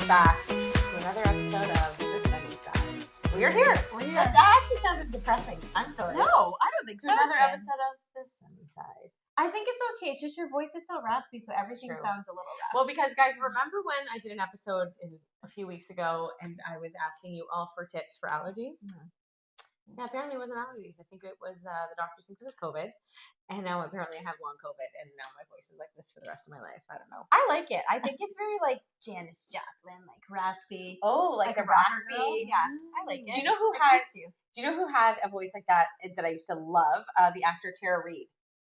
back to another episode of The Sunny Side. We're here. That actually sounded depressing. I'm sorry. No, I don't think To so. another That's good. episode of The Sunny Side. I think it's okay. It's just your voice is so raspy, so everything True. sounds a little raspy. Well, because guys, remember when I did an episode a few weeks ago and I was asking you all for tips for allergies? Mhm. Yeah, apparently it wasn't allergies. I think it was the doctor thinks it was COVID. And now apparently I have long COVID and now my voice is like this for the rest of my life. I don't know. I like it. I think it's very like Janis Joplin, like raspy. Oh, like a rocker raspy. girl. Yeah, I like it. Do you know who It had? suits you. Do you know who had a voice like that I used to love? The actor Tara Reid.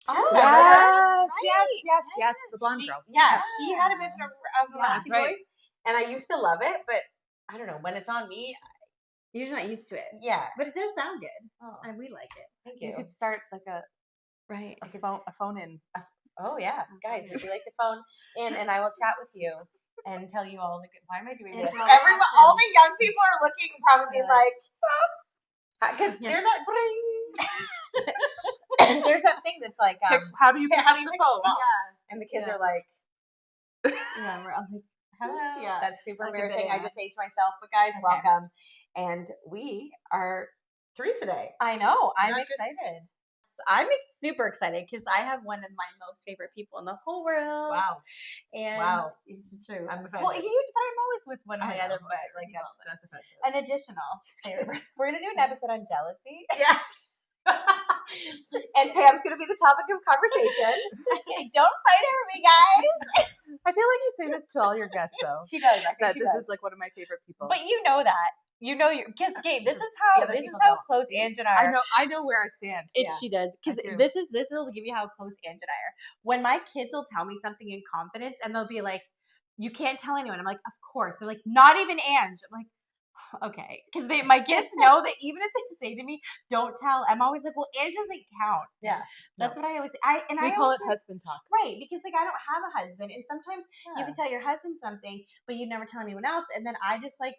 Oh, Remember yes, her? Yes, the blonde She, girl. yeah, she had a bit of a Yeah, raspy that's right. voice, and I used to love it. But I don't know when it's on me. You're just not used to it. Yeah, But it does sound good. oh, And we like it. thank You you. could start like a Right. phone in. Oh yeah, guys, would you like to phone in and I will chat with you and tell you all the good. Why am I doing this? Answer all the Everyone, all the young people are looking, probably Yeah. like, because Yeah. there's that. There's that thing that's like, How do you pick how up do you the pick up phone? the phone? And the kids Yeah. are like, Yeah, we're all like, hello. Yeah. that's super Like a embarrassing. I banana. just aged myself, but guys, Okay. welcome. And we are 3 today. I know. I'm Not just- excited. I'm super excited because I have one of my most favorite people in the whole world. Wow, And Wow. it's true. I'm offended. Well, huge, but I'm always with one of I my know, other but favorite like people. that's offensive. An additional favorite. We're gonna do an episode on jealousy. Yeah. And Pam's gonna be the topic of conversation. Don't fight over me, guys. I feel like you say this to all your guests though. She does. I think That she this does. is like one of my favorite people. But you know that. You know your because Kate, this is The how other people how don't. close See? Ange and I are. I know where I stand. It's Yeah, she does because I do. this will give you how close Ange and I are. When my kids will tell me something in confidence and they'll be like, "You can't tell anyone." I'm like, "Of course." They're like, "Not even Ange." I'm like, "Okay," because my kids know that even if they say to me, "Don't tell," I'm always like, "Well, Ange doesn't count." Yeah. That's what I always say. We call it husband talk. right because like I don't have a husband, and sometimes you can tell your husband something, but you never tell anyone else, and then I just like.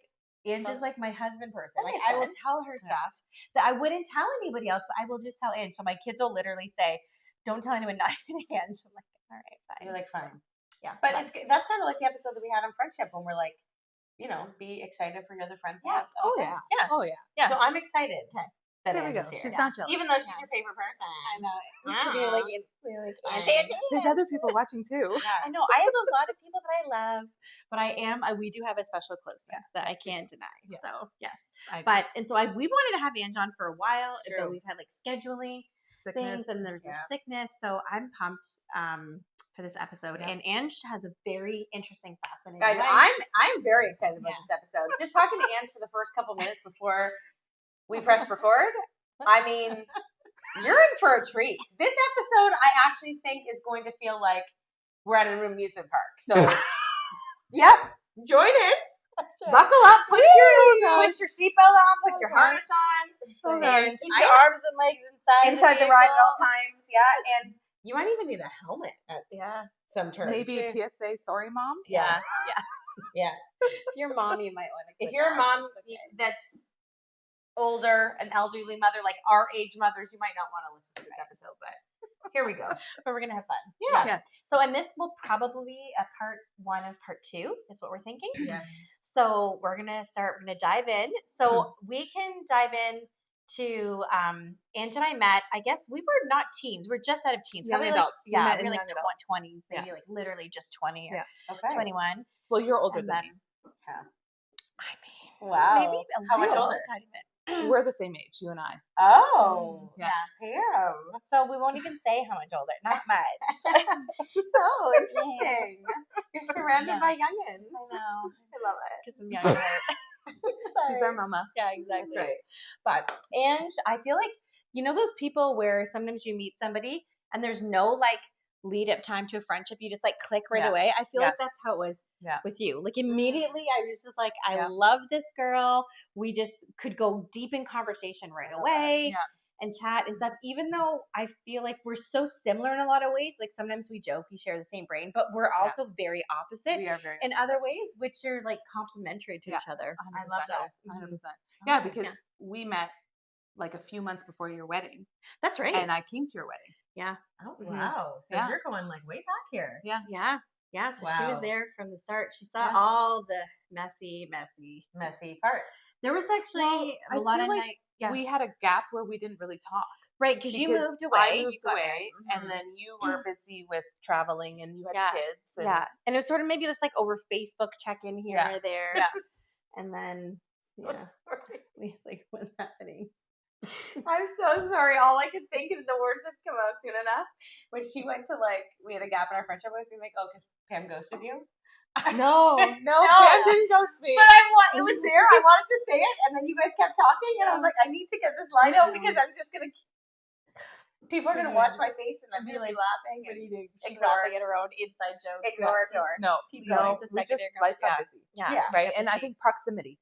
Ange is like my husband person. That Like makes I will sense. tell her Yeah. stuff that I wouldn't tell anybody else, but I will just tell Ange. So my kids will literally say, "Don't tell anyone, not even Ange." I'm like, "All right, fine." You're like, fine. Yeah, But that's kind of like the episode that we had on friendship when we're like, be excited for your other friends. to Yeah. have Oh other yeah. friends. Yeah. Oh yeah. Yeah. So I'm excited. Okay. That There we Ange go. is here. She's Yeah. not jealous. Even though she's Yeah. your favorite person. I know. Wow. We're like, Yeah. There's other people watching too. I know. I have a lot of people that I love, but we do have a special closeness Yeah, that I yes, we can't deny. Yes. So yes, I we've wanted to have Ange on for a while, It's but true. we've had like scheduling sickness. things and there's a yeah. sickness. So I'm pumped for this episode. Yeah. And Ange has a very interesting, fascinating Guys, life. I'm very excited about Yeah. this episode. Just talking to Ange for the first couple minutes before we press record. I mean, you're in for a treat. This episode, I actually think, is going to feel like we're at an amusement park. So, yep, join in, That's it. buckle up, put your seatbelt on, put your gosh. harness on, and Keep your arms and legs inside the ride at all vehicle. times. Yeah, and you might even need a helmet at Yeah. some turns. Maybe a PSA. Sorry, mom. Yeah. Yeah. If you're a mom, you might want to. If you're a mom that's older, an elderly mother, like our age mothers, you might not want to listen to this episode, but here we go. but we're gonna have fun. Yeah. Yes. So, and this will probably be a part 1 of part 2 is what we're thinking. Yeah. So we're gonna dive in. So we can dive in to Ange and I met. I guess we were not teens. We're just out of teens. Young Probably adults. We Like, yeah, met we in were like young adults. 20s, maybe Yeah. like literally just 20 or Yeah. Okay. 21. Well, you're older And than then, me. I mean, Wow. maybe a How much little older? tiny bit. We're the same age, you and I. Oh. Yes. Damn. So we won't even say how much older. Not much. Oh, interesting. You're surrounded Yeah. by youngins. I know. I love it. Because I'm younger. She's our mama. Yeah, exactly. That's right. But and I feel like those people where sometimes you meet somebody and there's no like lead up time to a friendship, you just like click right Yeah. away. I feel Yeah. like that's how it was Yeah. with you. Like immediately I was just like, I Yeah. love this girl. We just could go deep in conversation right away. Yeah. And chat and stuff, even though I feel like we're so similar in a lot of ways. Like sometimes we joke, we share the same brain, but we're also very opposite We are very in other ways, which are like complementary to Yeah. each other. 100%. I love that. 100%. Oh, Yeah, because we met like a few months before your wedding, That's right. and I came to your wedding. Yeah. Oh, Mhm. wow. So Yeah. you're going like way back here. Yeah. Yeah, so she was Wow. there from the start. She saw Yeah. all the messy. Messy parts. There was actually I a lot feel of like night. Yeah, we had a gap where we didn't really talk. right, because you Because moved away. I you moved got away, married. and Mhm. then you were busy with traveling, and you had Yeah. kids. And Yeah, and it was sort of maybe just like over Facebook check-in here Yeah. or there. Yeah. And then, yeah, Sorry. it's like, what's happening? I'm so sorry. All I could think of, the words have come out soon enough. When she went to, like, we had a gap in our friendship, I was gonna be like, oh, because Pam ghosted you. No, No. Pam didn't ghost me. But it was there. I wanted to say it, and then you guys kept talking, and I was like, I need to get this line out because I'm just gonna. People are gonna watch my face, and I'm gonna be laughing. What are And you doing? She's ignore laughing at her own inside joke. ignore. No, Keep no, going. It's a we just secondary life got yeah. busy, Yeah. Yeah. right? Kept And I busy. think proximity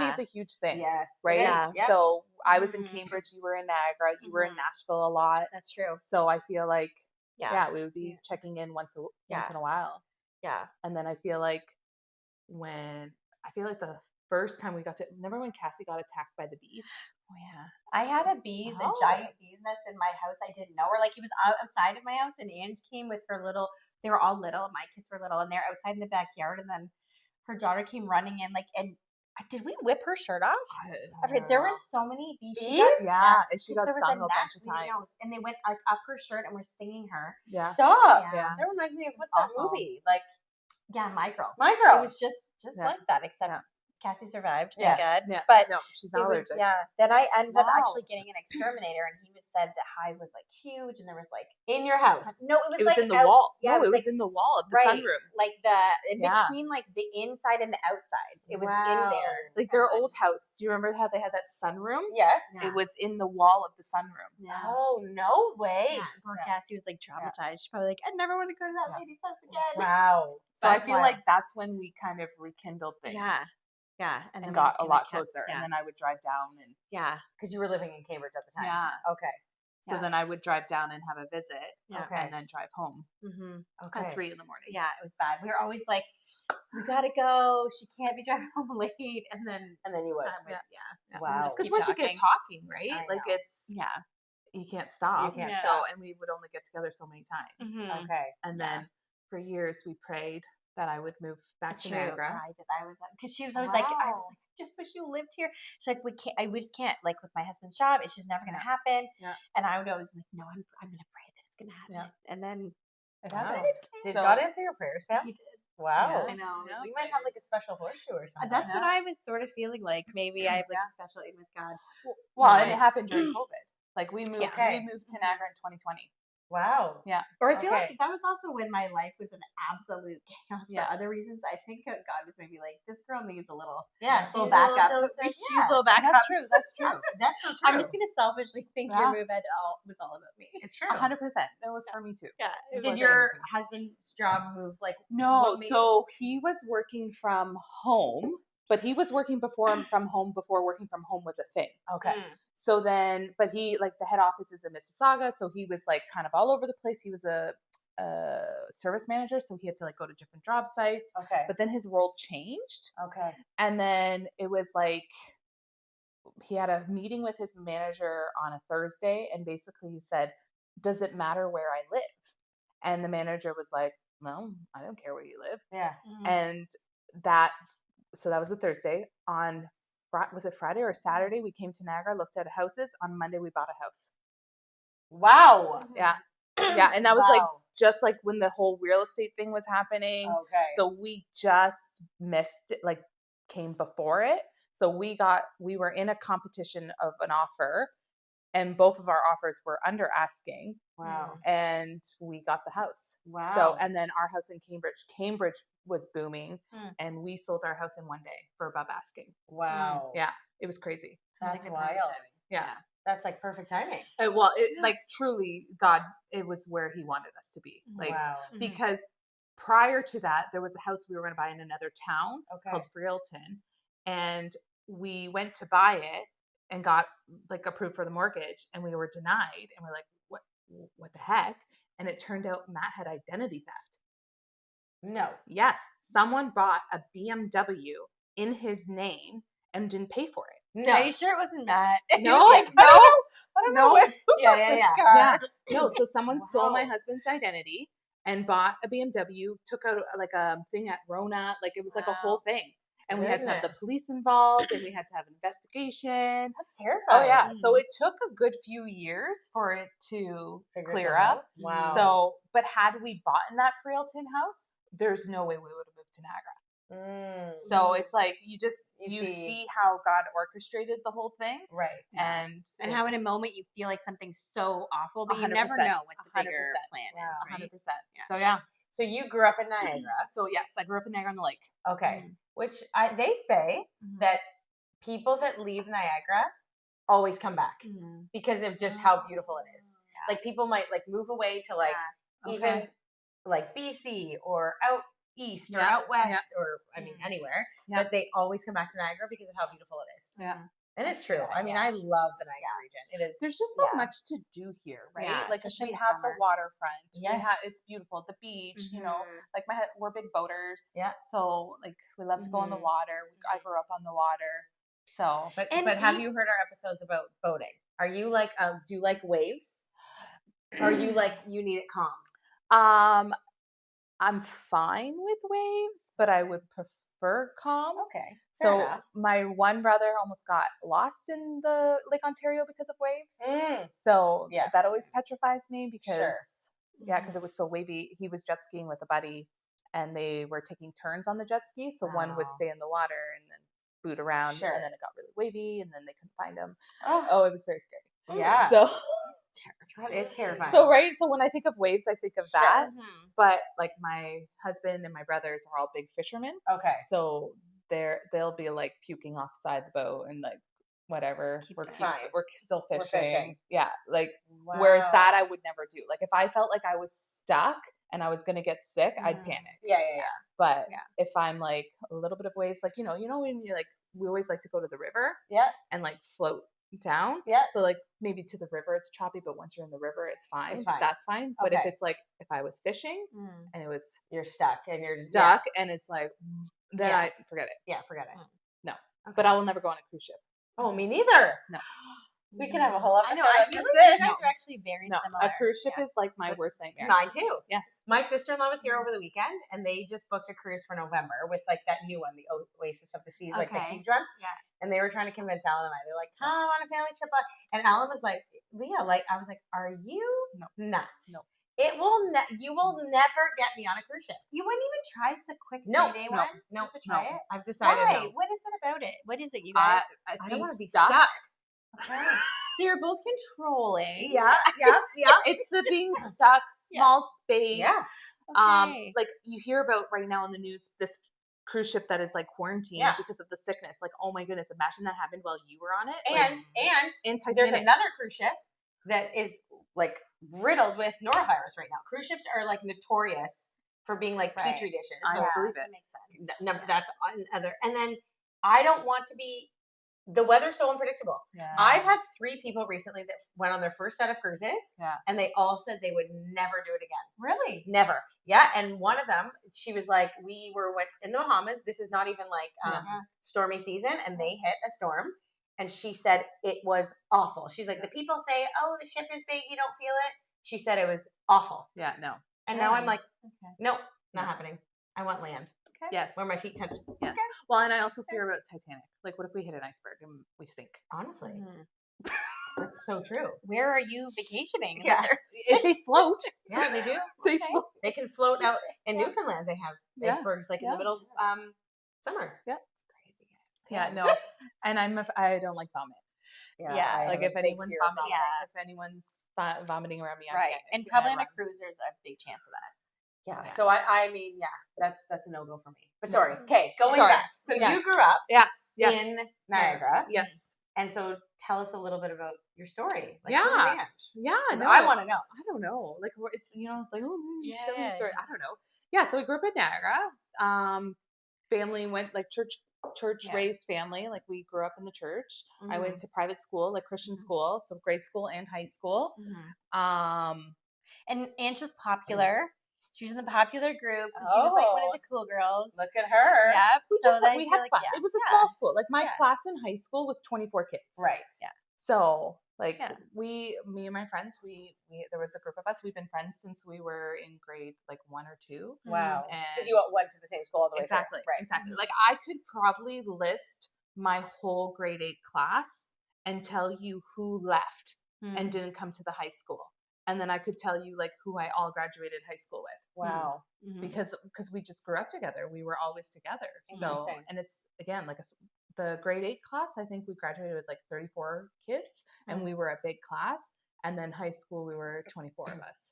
Yeah. is a huge thing, Yes. right? Yeah. Yep. So I was in Mhm. Cambridge, you were in Niagara, you were in Mhm. Nashville a lot. That's true. So I feel like, Yeah. we would be checking in once Yeah. in a while. Yeah. And then I feel like the first time we got to, remember when Cassie got attacked by the bees? Oh yeah. I had a Oh. giant bee's nest in my house. I didn't know, or like it was outside of my house, and Ange came with her little. They were all little. My kids were little, and they're outside in the backyard. And then her daughter came running in, like, and did we whip her shirt off? I forget. There were so many bees. She got, Yeah, and she 'cause got there was stung a bunch nest, of we didn't know, times. and they went like up her shirt and were stinging her. Yeah. Stop. Yeah. That reminds me of what's awful. that movie? Like Yeah, my girl. My Girl. It was just Yeah. like that, except Yeah. Cassie survived. Thank Yes. God. Yes. But no, she's it not was, allergic. yeah. Then I ended up Wow. actually getting an exterminator, and he was said the hive was like huge, and there was like in your house. no, it was It was like in the out- wall. Yeah, No, it was like, in the wall of the right, sunroom. like the in Yeah. between like the inside and the outside. It was in Wow. there. Like their And then- old house. Do you remember how they had that sunroom? Yes. Yeah. It was in the wall of the sunroom. Yeah. Oh no way. Yeah, poor Yeah. Cassie was like traumatized. She's probably like, I never want to go to that Yeah. lady's house again. Wow. So I That's feel wild. like that's when we kind of rekindled things. Yeah. Yeah, And then we got just a came lot and kept- closer. Yeah, And then I would drive down and yeah, because you were living in Cambridge at the time. Yeah. Okay. so Yeah. then I would drive down and have a visit yeah. Okay. and then drive home Mm-hmm. Okay. at 3 in the morning. Yeah, it was bad. We were always like, we gotta go. She can't be driving home late, and then And then you would. time would, Yeah. yeah. Wow. Because Keep once you get talking, right? I Like know. it's Yeah. you can't stop. You can't so stop. and we would only get together so many times. Mhm. Okay. And Yeah. then for years we prayed that I would move back to True. Niagara. I did. I was because she was always like, I was Wow. like, I just wish you lived here. She's like, we can't. We just can't. Like with my husband's job, it's just never gonna happen. Yeah. And I would always be like, no, I'm gonna pray that it's gonna happen. Yeah. And then It Wow. happened. Did So- God answer your prayers, Pam? he did. Wow. Yeah. I know. Yeah. We might have like a special horseshoe or something. That's what I was sort of feeling like. Maybe I have like Yeah. a special aid with God. Well, Yeah. and it happened during COVID. Like we moved Okay. we moved to Niagara in 2020. Wow. Or I feel Okay. like that was also when my life was an absolute chaos Yeah. for other reasons. I think God was maybe like, this girl needs a little, Yeah. little she's back a up. little- She's yeah. a little back That's up. true. That's true. That's so true. I'm just gonna selfishly think Yeah. your move was all about me. It's true. 100%. That was for me too. Yeah. Did was your amazing. husband's job move like No, what made- so he was working from home, but he was working from home before working from home was a thing. Okay. So then, but he like the head office is in Mississauga, so he was like kind of all over the place. He was a service manager, so he had to like go to different job sites. Okay. But then his role changed, Okay. and then it was like he had a meeting with his manager on a Thursday, and basically he said, "Does it matter where I live?" And the manager was like, "No, I don't care where you live." Yeah. And so that was a Thursday. On was it Friday or Saturday? We came to Niagara, looked at houses. On Monday, we bought a house. Wow. Yeah, yeah, and that was like Wow. just like when the whole real estate thing was happening. Okay. So we just missed it, like came before it. So we were in a competition of an offer, and both of our offers were under asking, Wow. and we got the house. Wow. So, and then our house in Cambridge was booming, Hmm. and we sold our house in one day for above asking. Wow. Yeah, it was crazy. That's Like a wild. perfect timing. Yeah. That's like perfect timing. Well, like truly, God, it was where He wanted us to be. Like, wow. because prior to that, there was a house we were going to buy in another town Okay. called Freelton, and we went to buy it and got like approved for the mortgage, and we were denied, and we're like, what the heck? And it turned out Matt had identity theft. No. Yes, someone bought a BMW in his name and didn't pay for it. No. Are you sure it wasn't Matt? No, Like, no, I don't know no. who Yeah, bought yeah, this yeah. car. Yeah. No, so someone stole my Wow. husband's identity and bought a BMW, took out like a thing at Rona, like it was like a whole thing. And we had to have the Goodness. police involved, and we had to have an investigation. That's terrifying. Oh yeah. So it took a good few years for it to Figure clear itself up. out? Wow. So, but had we bought in that Frailton house, there's no way we would have moved to Niagara. So it's like you see how God orchestrated the whole thing, right? And how in a moment you feel like something's so awful, but you never 100%, know what the bigger 100%. plan Wow. is, right? 100%. So yeah. So you grew up in Niagara. So yes, I grew up in Niagara on the Lake. Okay. Which they say that people that leave Niagara always come back because of just how beautiful it is. Yeah. Like people might like move away to like even like BC or out east or out west or I mean anywhere, but they always come back to Niagara because of how beautiful it is. Yeah. And it's true. I mean, I love the Niagara region. It is. There's just so much to do here, right? Yeah, like we have the waterfront. Yes. It's beautiful. The beach, you know, like we're big boaters. Yeah. So like we love to go on the water. I grew up on the water. So, but have you heard our episodes about boating? Are you like, do you like waves? Or are you like, you need it calm? I'm fine with waves, but I would prefer calm. Okay. So my one brother almost got lost in the Lake Ontario because of waves. So that always petrifies me because because it was so wavy. He was jet skiing with a buddy, and they were taking turns on the jet ski. So one would stay in the water and then boot around, and then it got really wavy, and then they couldn't find him. Oh, it was very scary. Yeah. So. That is terrifying. So so when I think of waves, I think of that. But like my husband and my brothers are all big fishermen. Okay. So they'll be like puking offside the boat and like whatever. We're still fishing. We're fishing. Yeah. Like whereas that I would never do. Like if I felt like I was stuck and I was gonna get sick, I'd panic. Yeah. But if I'm like a little bit of waves, like you know when you're like we always like to go to the river. Yeah. And like float down. Yeah. So like maybe to the river it's choppy, but once you're in the river it's fine. That's fine. But Okay. if it's like if I was fishing and it was you're stuck and and it's like then I forget it. Yeah, forget it. No. Okay. But I will never go on a cruise ship. Oh, me neither. No. We can have a whole episode. I feel like you guys are actually very similar. A cruise ship is like my worst nightmare. Mine too. Yes. My sister-in-law was here over the weekend, and they just booked a cruise for November with like that new one, the Oasis of the Seas, like the huge one. Yeah. And they were trying to convince Alan and I. They're like, "Come on a family trip," and Alan was like, "Leah, like," I was like, "Are you nuts?" No. It will. You will never get me on a cruise ship. You wouldn't even try just a quick 3-day one. No, just to try it. I've decided. Why? No. What is it about it? What is it, you guys? I don't want to be stuck. Okay. So you're both controlling. Yeah. It's the being stuck, small space. Yeah. Okay. Like you hear about right now in the news, this cruise ship that is like quarantined because of the sickness. Like, oh my goodness, imagine that happened while you were on it. And there's another cruise ship that is like riddled with norovirus right now. Cruise ships are like notorious for being like petri dishes. I believe it. Makes sense. That's another. And then I don't want to be. The weather's so unpredictable. Yeah. I've had 3 people recently that went on their first set of cruises, and they all said they would never do it again. Really? Never. Yeah. And one of them, she was like, went in the Bahamas. This is not even like stormy season, and they hit a storm. And she said it was awful. She's like, the people say, oh, the ship is big, you don't feel it. She said it was awful. Yeah, no. And now I'm like, no, not happening. I want land. Okay. Yes. Where my feet touch. Yes. Okay. Well, and I also fear about Titanic. Like, what if we hit an iceberg and we sink? Honestly. That's so true. Where are you vacationing? Yeah. If they float. Yeah, they do. They can float out in Newfoundland. They have icebergs like in the middle of summer. Yeah. It's crazy. Yeah, no. And I don't like vomit. Yeah. Like if anyone's vomiting, if anyone's vomiting around me, right. And probably on a cruise, there's a big chance of that. Yeah. So I mean, that's a no-go for me. But sorry. Okay, going back. So you grew up in Niagara. Yes. And so tell us a little bit about your story. Like, Yeah. No. I want to know. I don't know. Like it's it's like tell me your story. I don't know. Yeah. So we grew up in Niagara. Family went like church raised family. Like we grew up in the church. I went to private school, like Christian school, so grade school and high school. And Ange was popular. She was in the popular group, so she was like one of the cool girls. Look at her. Yep. We had fun. It was a small school. Like my class in high school was 24 kids. Right. Yeah. So Like Yeah. me and my friends, we there was a group of us. We've been friends since we were in grade like 1 or 2. Wow. And Because you went to the same school all the way through. exactly, Right. exactly. Like I could probably list my whole grade 8 class and tell you who left and didn't come to the high school. And then I could tell you like who I all graduated high school with. Wow. Because we just grew up together. We were always together. So, Interesting. and it's again like the grade 8 class, I think we graduated with like 34 kids and we were a big class. And then high school, we were 24 of us.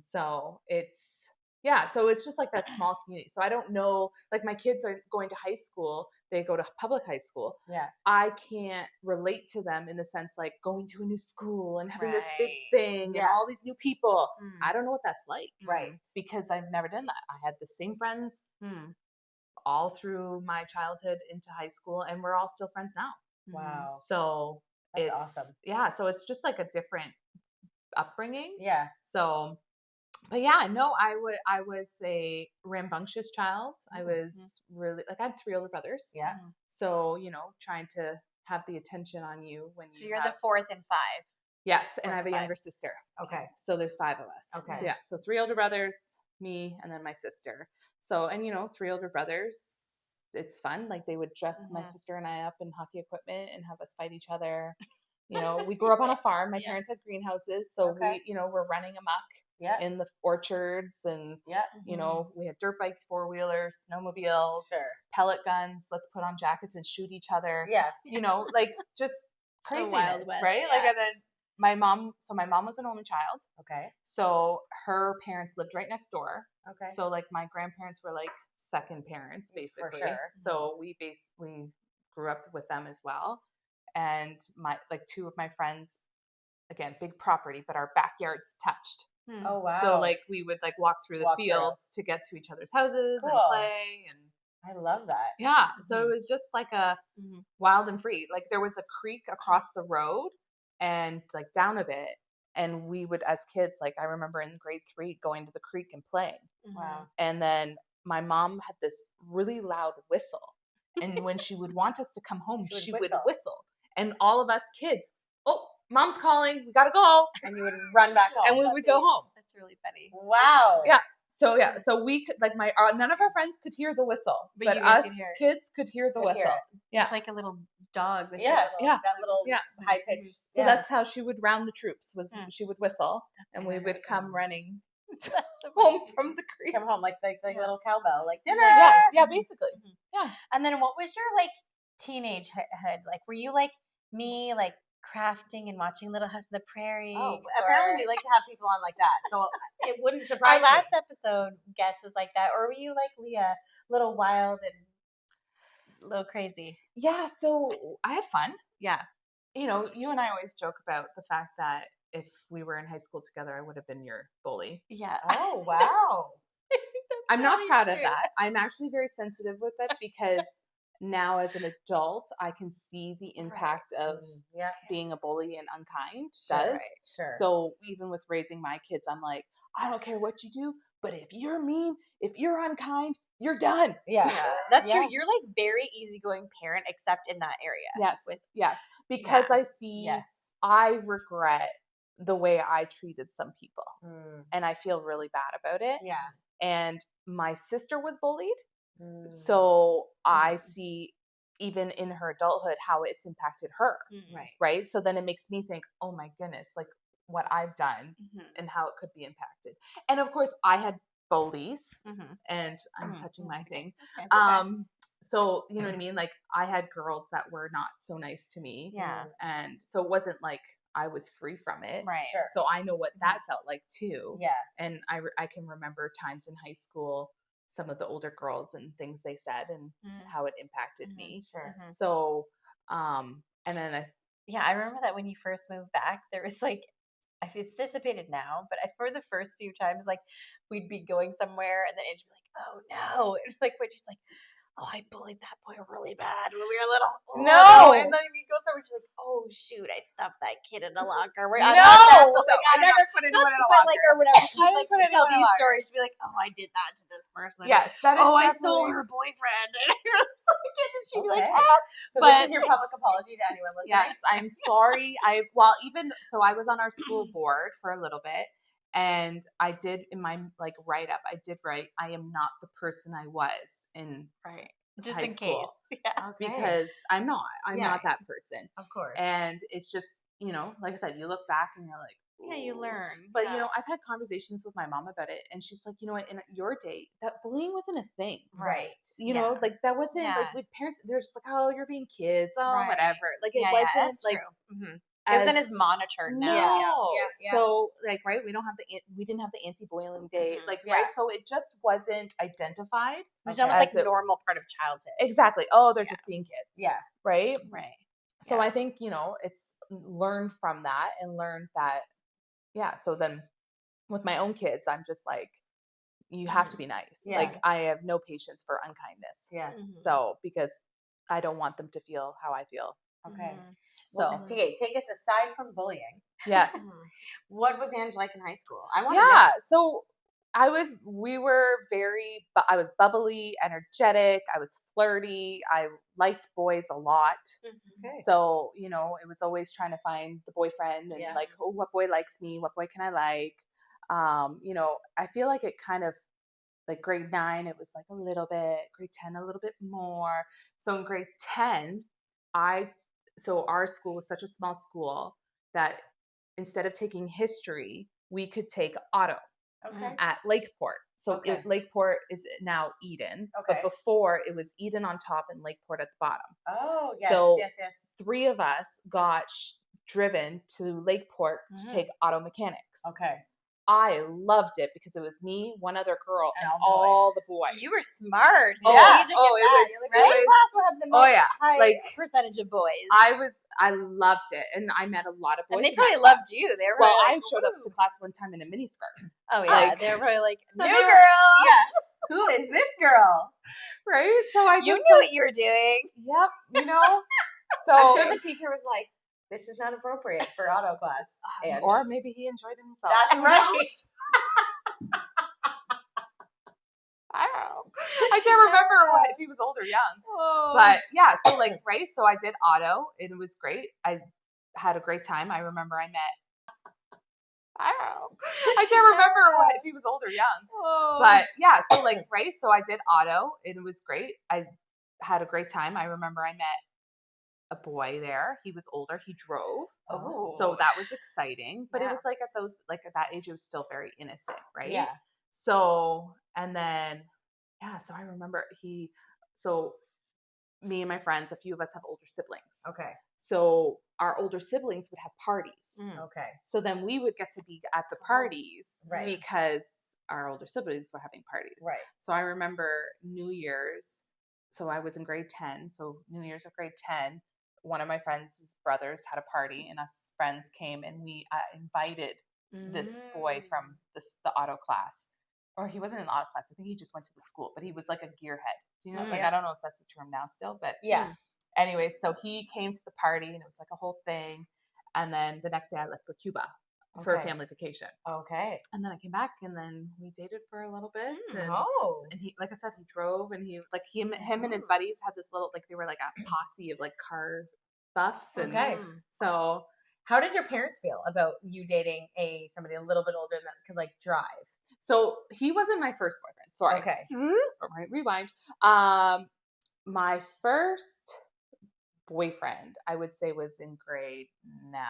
So it's, yeah, so it's just like that small community. So I don't know, like my kids are going to high school, they go to public high school. Yeah. I can't relate to them in the sense like going to a new school and having this big Right. thing and Yeah. all these new people. I don't know what that's like. Right. Because I've never done that. I had the same friends all through my childhood into high school, and we're all still friends now. Wow. So That's it's awesome. yeah, so it's just like a different upbringing. Yeah. So, but yeah, no, I was a rambunctious child. I was really like I had 3 older brothers. Yeah. So, you know, trying to have the attention on you when So you you're have, the 4th and 5. yes, and I fourth have a and 5. younger sister. Okay. So there's 5 of us. Okay. So yeah, so 3 older brothers, me, and then my sister. So, and you know, 3 older brothers, it's fun. Like they would dress my sister and I up in hockey equipment and have us fight each other. You know, we grew up on a farm. My parents had greenhouses, so Okay. we, you know, we're running amok in the orchards, and you know, we had dirt bikes, 4-wheelers, snowmobiles, pellet guns. Let's put on jackets and shoot each other. Yeah. You know, like just The Wild craziness, West, right? yeah. Like, and then my mom was an only child. Okay. So her parents lived right next door. Okay. So like my grandparents were like second parents basically. sure. So we basically grew up with them as well. And my like 2 of my friends, again, big property, but our backyards touched. Oh wow. So like we would like walk through the Walk through. fields to get to each other's houses and Cool. play, and I love that. yeah. So it was just like a wild and free. Like there was a creek across the road and like down a bit. And we would, as kids, like I remember in grade 3 going to the creek and playing. Wow. And then my mom had this really loud whistle. And when she would want us to come home, she would whistle. And all of us kids, oh, mom's calling, we gotta go. And you would run back home. And we would go home. That's really funny. Wow. Yeah. So yeah, so we could like none of our friends could hear the whistle, but you guys us could hear it. kids could hear the Could hear whistle. it. Yeah. It's like a little dog. With Yeah. Yeah. That little high pitched. So that's how she would round the troops. Was she would whistle, and we would interesting. come running so home from the creek. Come home like little cowbell, like dinner. Yeah, yeah, basically. Yeah. And then what was your like teenage hood? Like were you like me, like crafting and watching Little House on the Prairie? Oh, apparently we like to have people on like that, so it wouldn't Our surprise me. last episode guest was like that, or were you like Leah, little wild and a little crazy? Yeah, so I had fun. Yeah. You know, you and I always joke about the fact that if we were in high school together, I would have been your bully. Yeah. Oh wow. I'm not really proud of true. that. I'm actually very sensitive with it because now as an adult, I can see the impact of being a bully and unkind does. Sure. So even with raising my kids, I'm like, I don't care what you do, but if you're mean, if you're unkind, you're done. Yeah. That's true. You're like very easygoing parent, except in that area. Yes. Because I see, I regret the way I treated some people, and I feel really bad about it. Yeah. And my sister was bullied. So I see even in her adulthood how it's impacted her. Right. So then it makes me think, oh my goodness, like what I've done and how it could be impacted. And of course I had bullies, and I'm touching my thing. So you know what I mean? Like I had girls that were not so nice to me. Yeah. And so it wasn't like I was free from it. Right. Sure. So I know what that felt like too. Yeah. And I can remember times in high school, some of the older girls and things they said and how it impacted me. Sure. So, and then I remember that when you first moved back, there was like, it's dissipated now, but for the first few times, like we'd be going somewhere and then it'd be like, oh no. And like, we're just like, oh, I bullied that boy really bad when we were little. Oh, No. And then he goes over and she's like, oh, shoot, I stuffed that kid in the locker. No, I'm not that, but no, like, I don't know. never put anyone in a But like, locker. or whatever. She'd I like didn't put tell anyone in a these locker. stories. She'd be like, oh, I did that to this person. Yes, that is. Oh, I definitely- stole her boyfriend. And you're just like, and she'd be like, Okay. ah. So but- this is your public apology to anyone listening. Yes, I'm sorry. I was on our school board for a little bit, and I did in my like write up. I did write, I am not the person I was in Right. Just high in school. case. Yeah. Okay. Because I'm not. I'm Yeah. not that person. Of course. And it's just, like I said, you look back and you're like, Yeah, you "Ooh." learn. But Yeah. I've had conversations with my mom about it, and she's like, you know what, in your day, that bullying wasn't a thing. Right. You know, like that wasn't Yeah. like with parents, they're just like, oh, you're being kids, oh, Right. whatever. Like it Yeah, wasn't that's like true. Mm-hmm. It wasn't as monitored no. now. Yeah. So like, right, we didn't have the anti-boiling day, Mhm. like, Yeah. right. So it just wasn't identified. It was Okay. almost like As a- normal part of childhood. Exactly. Oh, they're Yeah. just being kids. Yeah. Right. Right. So Yeah. I think, it's learned from that and learned that, yeah. So then with my own kids, I'm just like, you have to be nice. Yeah. Like I have no patience for unkindness. Yeah. Mhm. So because I don't want them to feel how I feel. Okay. Mhm. So Well, okay, take us aside from bullying. yes. Mhm. What was Ange like in high school? I want Yeah. So I was bubbly, energetic. I was flirty. I liked boys a lot. Mhm. Okay. So, it was always trying to find the boyfriend and Yeah. like, oh, what boy likes me? What boy can I like? I feel like it kind of like grade 9, it was like a little bit, grade 10, a little bit more. So in grade 10, so our school was such a small school that instead of taking history, we could take auto Okay. at Lakeport. So Okay. Lakeport is now Eden, Okay. but before it was Eden on top and Lakeport at the bottom. Oh, yes, So- yes. 3 of us got driven to Lakeport to Mhm. take auto mechanics. Okay. I loved it because it was me, one other girl, And and all all boys. the boys. You were smart. Oh, Yeah. oh, it was- You're like, it my was- class will have the most yeah, high like- percentage of boys. I loved it, and I met a lot of boys. and they in probably that loved class. you. They were Well, probably I like, showed up "Ooh." to class one time in a miniskirt, Oh yeah, like- they were probably like, So new they were- girl. Yeah. Who is this girl? right? So I just You knew what you were doing. Yep, So I'm sure the teacher was like, this is not appropriate for auto class. Ange. or maybe he enjoyed it himself. That's Who right. knows? I don't know. I can't remember if he was old or young. Oh. But yeah, so like, right, so I did auto. It was great. I had a great time. I remember I met, I don't know. I can't remember if he was old or young. Oh. But yeah, so like, right, so I did auto. It was great. I had a great time. I remember I met a boy there. He was older. He drove. Oh. So that was exciting. But Yeah. it was like at that age, it was still very innocent, right? Yeah. So, and then, yeah, so I remember me and my friends, a few of us have older siblings. Okay. So our older siblings would have parties. Okay. So then we would get to be at the parties Right. because our older siblings were having parties. Right. So I remember New Year's. So I was in grade 10. So New Year's of grade 10, one of my friends' brothers had a party, and us friends came, and we invited this boy from the auto class. Or he wasn't in the auto class. I think he just went to the school, but he was like a gearhead. Do you know? Like, Yeah. I don't know if that's the term now still, but Yeah. anyway, so he came to the party, and it was like a whole thing. And then the next day I left for Cuba for a Okay. family vacation. Okay. And then I came back, and then we dated for a little bit. And, Oh. and he, like I said, he drove, and him and his buddies had this little, like, they were like a posse of like car buffs. And Okay. so, How did your parents feel about you dating somebody a little bit older that could like drive? so he wasn't my first boyfriend. Sorry. Okay. Right, rewind. My first boyfriend, I would say, was in grade 9.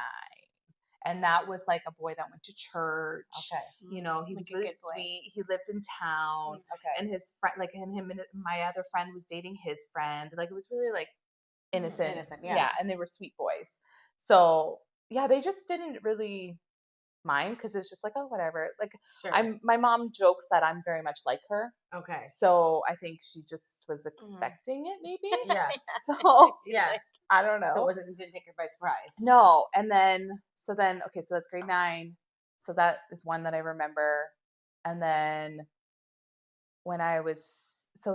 And that was like a boy that went to church. Okay. He was Like a really good boy. sweet. He lived in town. Okay. And his friend, like, and him and my other friend was dating his friend. Like, it was really like innocent. Innocent, yeah. And they were sweet boys. So yeah, they just didn't really mind because it's just like, oh, whatever. Like, Sure. my mom jokes that I'm very much like her. Okay. So I think she just was expecting it, maybe. Yeah. So Yeah. I don't know. So it didn't take her by surprise. No, and then okay, so that's grade 9. So that is one that I remember. And then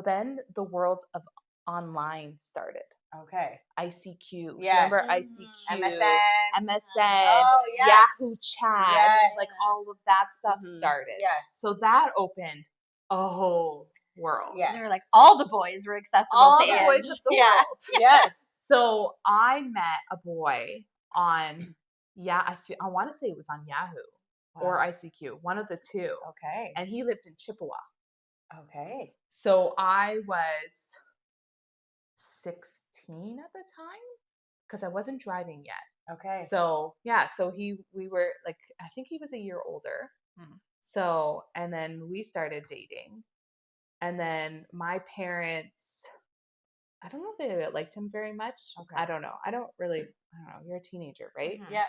then the world of online started. Okay. ICQ. Do you Yes. remember ICQ? MSN. MSN. Oh, yes. Yahoo Chat. Yes. Like all of that stuff Mhm. started. Yes. So that opened a whole world. Yes. They were like, all the boys were accessible All to the Ange. boys of the Yeah. world. Yes. So I met a boy on, I want to say it was on Yahoo or Wow. ICQ, one of the two. Okay. And he lived in Chippewa. Okay. So I was 16 at the time because I wasn't driving yet. Okay. So yeah, so we were like, I think he was a year older. So, and then we started dating. And then my parents, I don't know if they liked him very much. Okay. I don't know. I don't know. You're a teenager, right? Mhm. Yeah.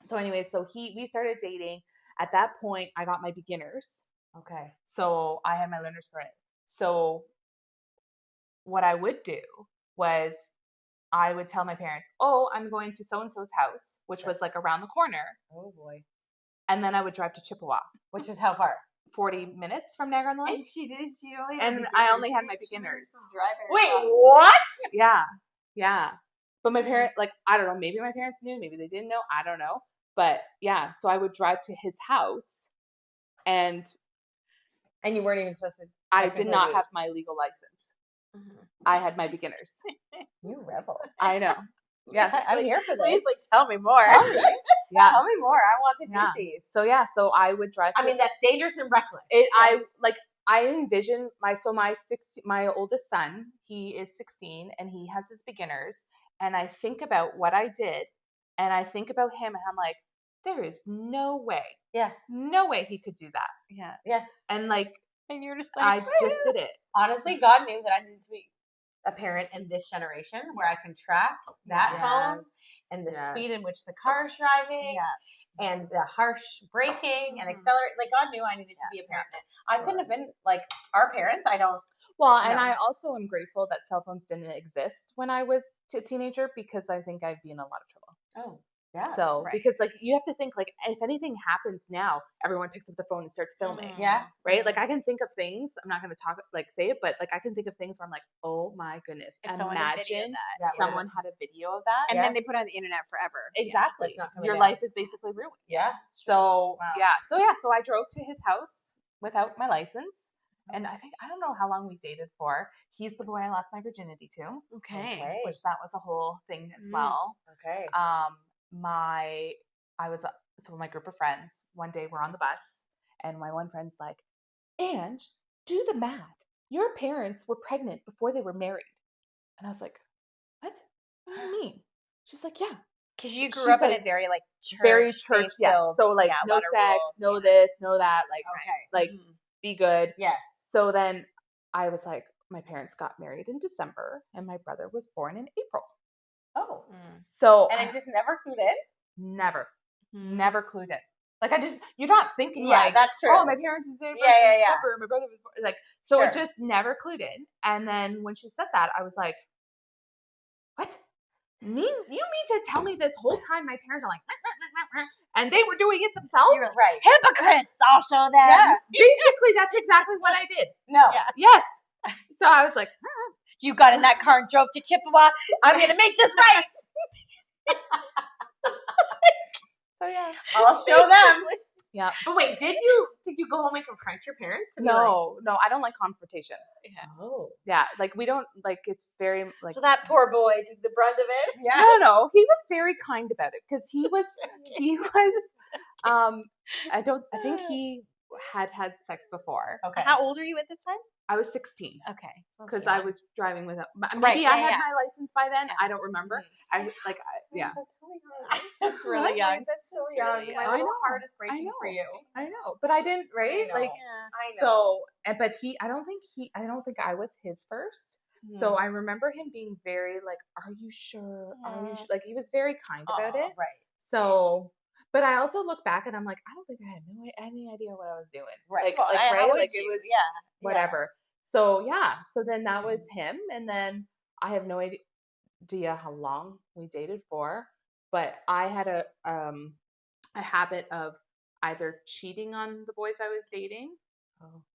So anyway, so we started dating. At that point, I got my beginners. Okay. So I had my learner's permit. So what I would do was I would tell my parents, "Oh, I'm going to so and so's house," which Sure. was like around the corner, Oh boy. and then I would drive to Chippewa, Which is how far? 40 minutes from Niagara on the Lake. And she only And I only had my beginners. Wait, what? Yeah. But my parents, like, I don't know, maybe my parents knew, maybe they didn't know, I don't know. But yeah, so I would drive to his house, and And you weren't even supposed to. I did not technically have my legal license. I had my beginners. be. You rebel. I know. Yes. I'm here for this. Please, like, tell me more. Tell me. Yes. Tell me more. I want the Yeah. juicies. So yeah, so I would drive. I mean, that's dangerous and reckless. I envision my oldest son, he is 16 and he has his beginners, and I think about what I did, and I think about him, and I'm like, there is no way he could do that. Yeah. And like, And you're just like, I just did it. Honestly, God knew that I needed to be a parent in this generation where I can track that phone and the speed in which the car is driving and the harsh braking and accelerate. Like, God knew I needed to be a parent. I couldn't have been like our parents. I don't. Well, and No. I also am grateful that cell phones didn't exist when I was a teenager, because I think I'd be in a lot of trouble. Oh, yeah. So, right. because like you have to think, like, if anything happens now, everyone picks up the phone and starts filming. Yeah. Right? Like I can think of things, I'm not going to say it, but like I can think of things where I'm like, oh my goodness, if someone had video imagine that. someone had a video of that. And then they put it on the internet forever. Exactly. It's not coming Your down. life is basically ruined. Yeah. So, Wow. so I drove to his house without my license. And I don't know how long we dated for. He's the boy I lost my virginity to, Okay. which that was a whole thing as well. Okay. My group of friends, one day we're on the bus, and my one friend's like, Ange, do the math. Your parents were pregnant before they were married. And I was like, what? What do you mean? She's like, yeah. Because you grew She's up in like, a very, like, very church, faith-filled, yes. So like a no lot of sex, rules, no this, no that, like Okay. like be good. Yes. So then I was like, my parents got married in December and my brother was born in April. Oh. So And it just never clued in? never clued in. Like you're not thinking like, that's true. oh, my parents is in December, my brother was born. Like, so it just never clued in. And then when she said that, I was like, what? You mean to tell me this whole time my parents are like, and they were doing it themselves? You're right. Hypocrites! I'll show them. Yeah, basically that's exactly what I did. No. Yeah. Yes. So I was like, You got in that car and drove to Chippewa. I'm going to make this right. so yeah. I'll show them. Yeah. But wait, did you go home and confront your parents? To be No, I don't like confrontation. Oh. Yeah, like we don't like. It's very like. So that poor boy took the brunt of it. Yeah. No. He was very kind about it because he was. I think he had sex before. Okay. How old are you at this time? I was 16. Okay. Because I was driving without. Maybe Right, I had my license by then. I don't remember. Yeah. That's so young. That's really young. That's so young. My I little know. heart is breaking for you. I know, but I didn't. Right? I know. Like. I know. So, but I don't think I was his first. So I remember him being very like, are you sure? Are you sure? Like, he was very kind about it. Right. So, but I also look back and I'm like, I don't think I had any idea what I was doing. Right. Like, Well, right? how would Like, you? it was Yeah. whatever. So, yeah. So then that was him. And then I have no idea how long we dated for, but I had a habit of either cheating on the boys I was dating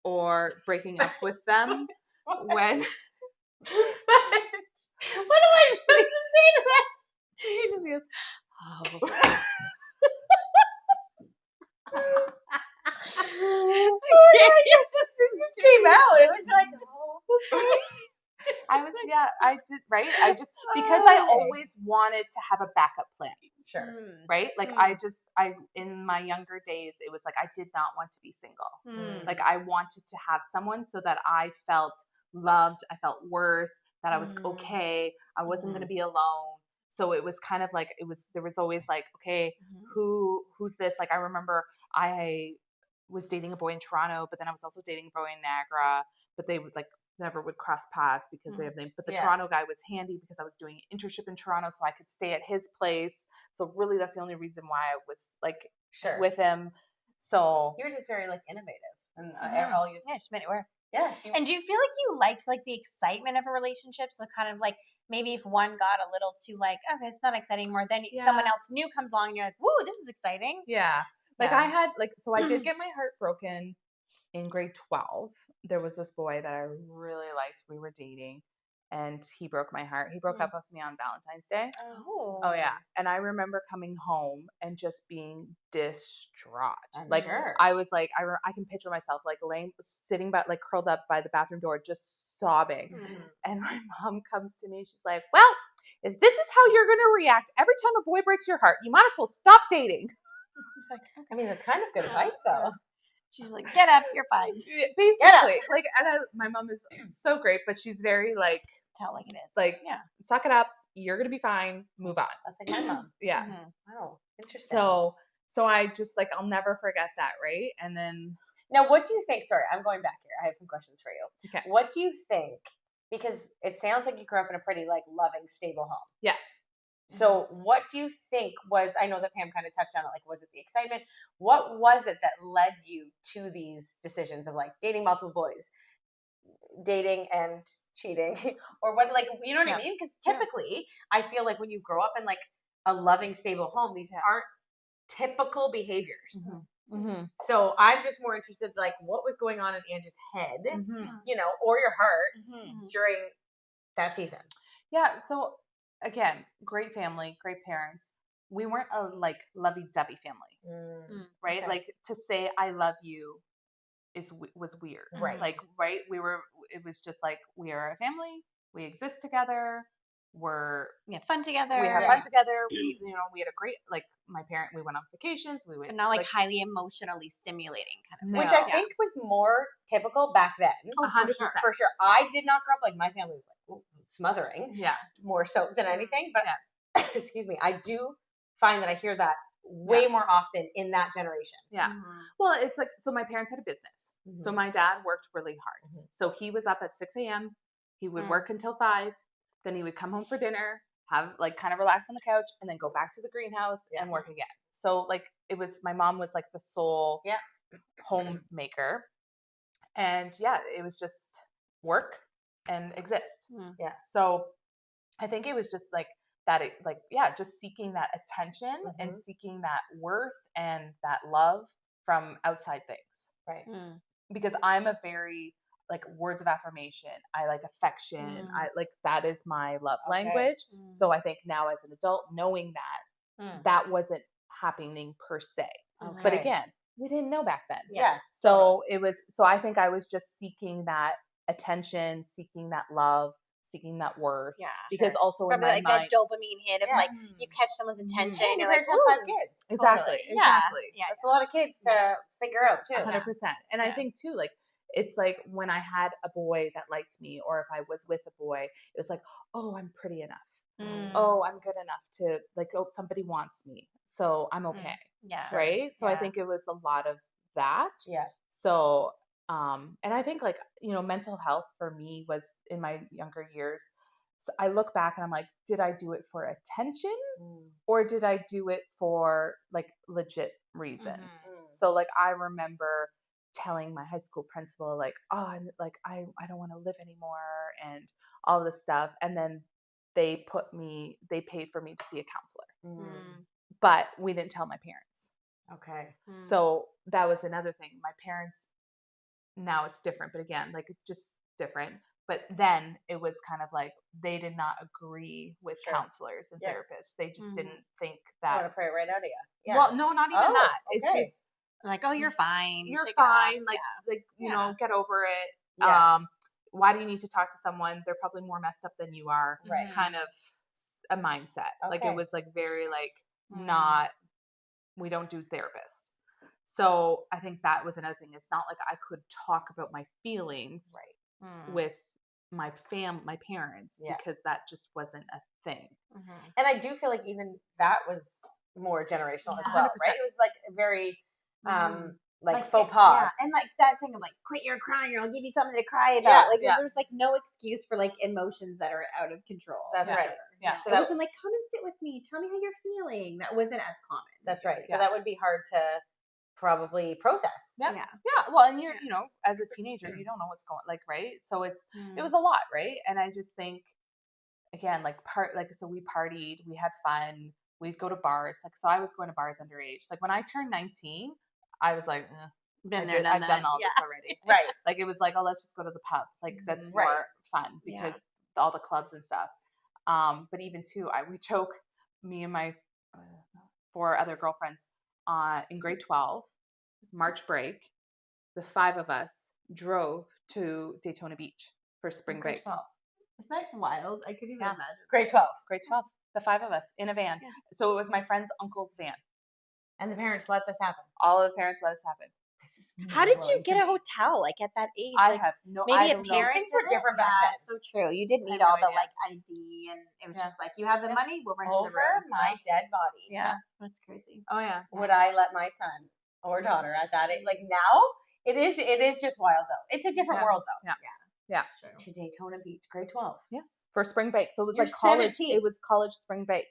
or breaking up with them when What am I supposed to say to that? He just goes, oh. Oh my God, it just came out. It was like, oh. I did, right? I just, because I Okay. always wanted to have a backup plan, Sure. right? Like in my younger days, it was like, I did not want to be single. Like I wanted to have someone so that I felt loved, I felt worth, that I was okay, I wasn't going to be alone. So it was kind of like, there was always like, okay, who's this? Like I remember I was dating a boy in Toronto, but then I was also dating a boy in Niagara, but they would like never would cross paths because they have names. But the Toronto guy was handy because I was doing an internship in Toronto, so I could stay at his place. So really, that's the only reason why I was like with him. So You were just very like innovative, and all you just made it work. Yeah. And do you feel like you liked like the excitement of a relationship? So kind of like maybe if one got a little too like, okay, it's not exciting anymore, then someone else new comes along and you're like, woo, this is exciting. Yeah. Like I had like, so I did get my heart broken in grade 12. There was this boy that I really liked. We were dating and he broke my heart. He broke up with me on Valentine's Day. Oh yeah. And I remember coming home and just being distraught. I was like, I can picture myself like sitting by, like curled up by the bathroom door, just sobbing. And my mom comes to me. She's like, well, if this is how you're going to react every time a boy breaks your heart, you might as well stop dating. I mean, that's kind of good advice though. She's like, get up, you're fine. Basically, like, and my mom is so great, but she's very like, tell like it is. Like, suck it up. You're gonna be fine. Move on. That's like my mom. Yeah. Wow. Interesting. So I just like, I'll never forget that, right? And then now, what do you think? Sorry, I'm going back here. I have some questions for you. Okay. What do you think? Because it sounds like you grew up in a pretty like loving, stable home. Yes. So what do you think was, I know that Pam kind of touched on it, like, was it the excitement? What was it that led you to these decisions of like dating multiple boys, dating and cheating, or what, like, you know what I mean? Because typically I feel like when you grow up in like a loving, stable home, these aren't typical behaviors. So I'm just more interested, like, what was going on in Angie's head, you know, or your heart during that season. Yeah. So again, great family, great parents. We weren't a like lovey-dovey family, right? Okay. Like to say I love you was weird, right? Like, right? It was just like, we are a family. We exist together. We have fun together. We have fun together. We had a great, like, we went on vacations. We went, but not like highly emotionally stimulating kind of thing. Which I think was more typical back then. 100%. For sure. I did not grow up like, my family was like smothering. Yeah. More so than anything. But excuse me, I do find that I hear that way more often in that generation. Yeah. Well, it's like, so my parents had a business. So my dad worked really hard. So he was up at 6 a.m. He would work until 5. Then he would come home for dinner, have like kind of relax on the couch, and then go back to the greenhouse and work again. So like my mom was like the sole homemaker. And it was just work and exist. Yeah. So I think it was just like that, just seeking that attention and seeking that worth and that love from outside things. Right. Because I'm a very like words of affirmation. I like affection. I like, that is my love language. So I think now as an adult, knowing that wasn't happening per se. But again, we didn't know back then. Yeah. So I think I was just seeking that attention, seeking that love, seeking that worth. Yeah. Because also probably in my mind, that dopamine hit of like, you catch someone's attention and you're like, 5 kids. Exactly. Totally. Exactly. Yeah. That's a lot of kids to figure out too. 100%. And I think too, like, it's like when I had a boy that liked me, or if I was with a boy, it was like, oh, I'm pretty enough. Oh, I'm good enough to like, oh, somebody wants me, so I'm okay. Yeah. Right. So I think it was a lot of that. Yeah. So, and I think like, mental health for me was in my younger years. So I look back and I'm like, did I do it for attention or did I do it for like legit reasons? So like, I remember telling my high school principal, like, oh, I don't want to live anymore and all this stuff. And then they paid for me to see a counselor, but we didn't tell my parents. Okay. So that was another thing. My parents, now it's different, but again, like, it's just different. but then it was kind of like they did not agree with Sure. counselors and Yeah. therapists. They just Mhm. didn't think I want that. to pray it right out of you. Yeah. Well, no, not even Oh, that. It's okay. just Like, oh, you're fine. you're Shake it off. fine. Like you Yeah. know, get over it. Yeah. Why do you need to talk to someone? They're probably more messed up than you are. Right. Kind of a mindset. Like Okay. it was like very like Mm. not. We don't do therapists. So I think that was another thing. It's not like I could talk about my feelings Right. Mm. with my parents, Yeah. because that just wasn't a thing. Mhm. And I do feel like even that was more generational as Yeah. well, 100%. right? It was like very like faux it- pas. Yeah, and like that thing of like, quit your crying or I'll give you something to cry about. Yeah, like yeah. there's like no excuse for like emotions that are out of control. That's Yeah. right. Yeah. So it that, wasn't like, come and sit with me, tell me how you're feeling. That wasn't as common. that's right. So Yeah. that would be hard to probably process. Yeah. Yeah. Yeah. Well, and you're, you know, as a teenager, you don't know what's going, like, right. So it was a lot, right. And I just think, again, like so we partied, we had fun, we'd go to bars. Like, so I was going to bars underage. Like when I turned 19, I was like, I've done all this already. Right. Like it was like, oh, let's just go to the pub. Like that's Right. more fun because all the clubs and stuff. But even too, we choke, me and my 4 other girlfriends in grade 12, March break, the 5 of us drove to Daytona Beach for spring break. 12. Isn't that wild? I couldn't even Yeah. imagine. Grade 12. Grade 12, the 5 of us in a van. Yeah. So it was my friend's uncle's van. And the parents let this happen. All of the parents let us happen. This is How did you mind-blowing get to a me. hotel like at that age? I Like, have no. maybe I a don't know. parent. Things were did it? different back Yeah, then. so true. You didn't I need have all no the idea. like ID, and it was Yeah. just like, you have the money, we'll rent you the Over room. my dead body. Yeah, that's crazy. Oh yeah. Would I let my son or daughter at that age? Like now, it is just wild though. It's a different Yeah. world though. Yeah. Yeah. To Daytona Beach, grade 12. Yes. For spring break. So it was You're like college. 17. It was college spring break.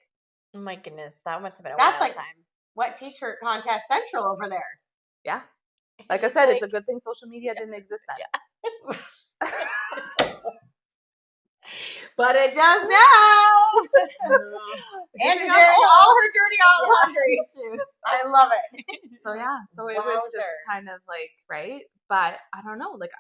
Oh my goodness, that must have been a That's wild like time. wet t-shirt contest central over there. Yeah. Like I said, it's a good thing social media didn't exist then. But it does now. And she's airing all her dirty laundry. I love it. So yeah, so it was just Wowzers. kind of like, right, but I don't know. Like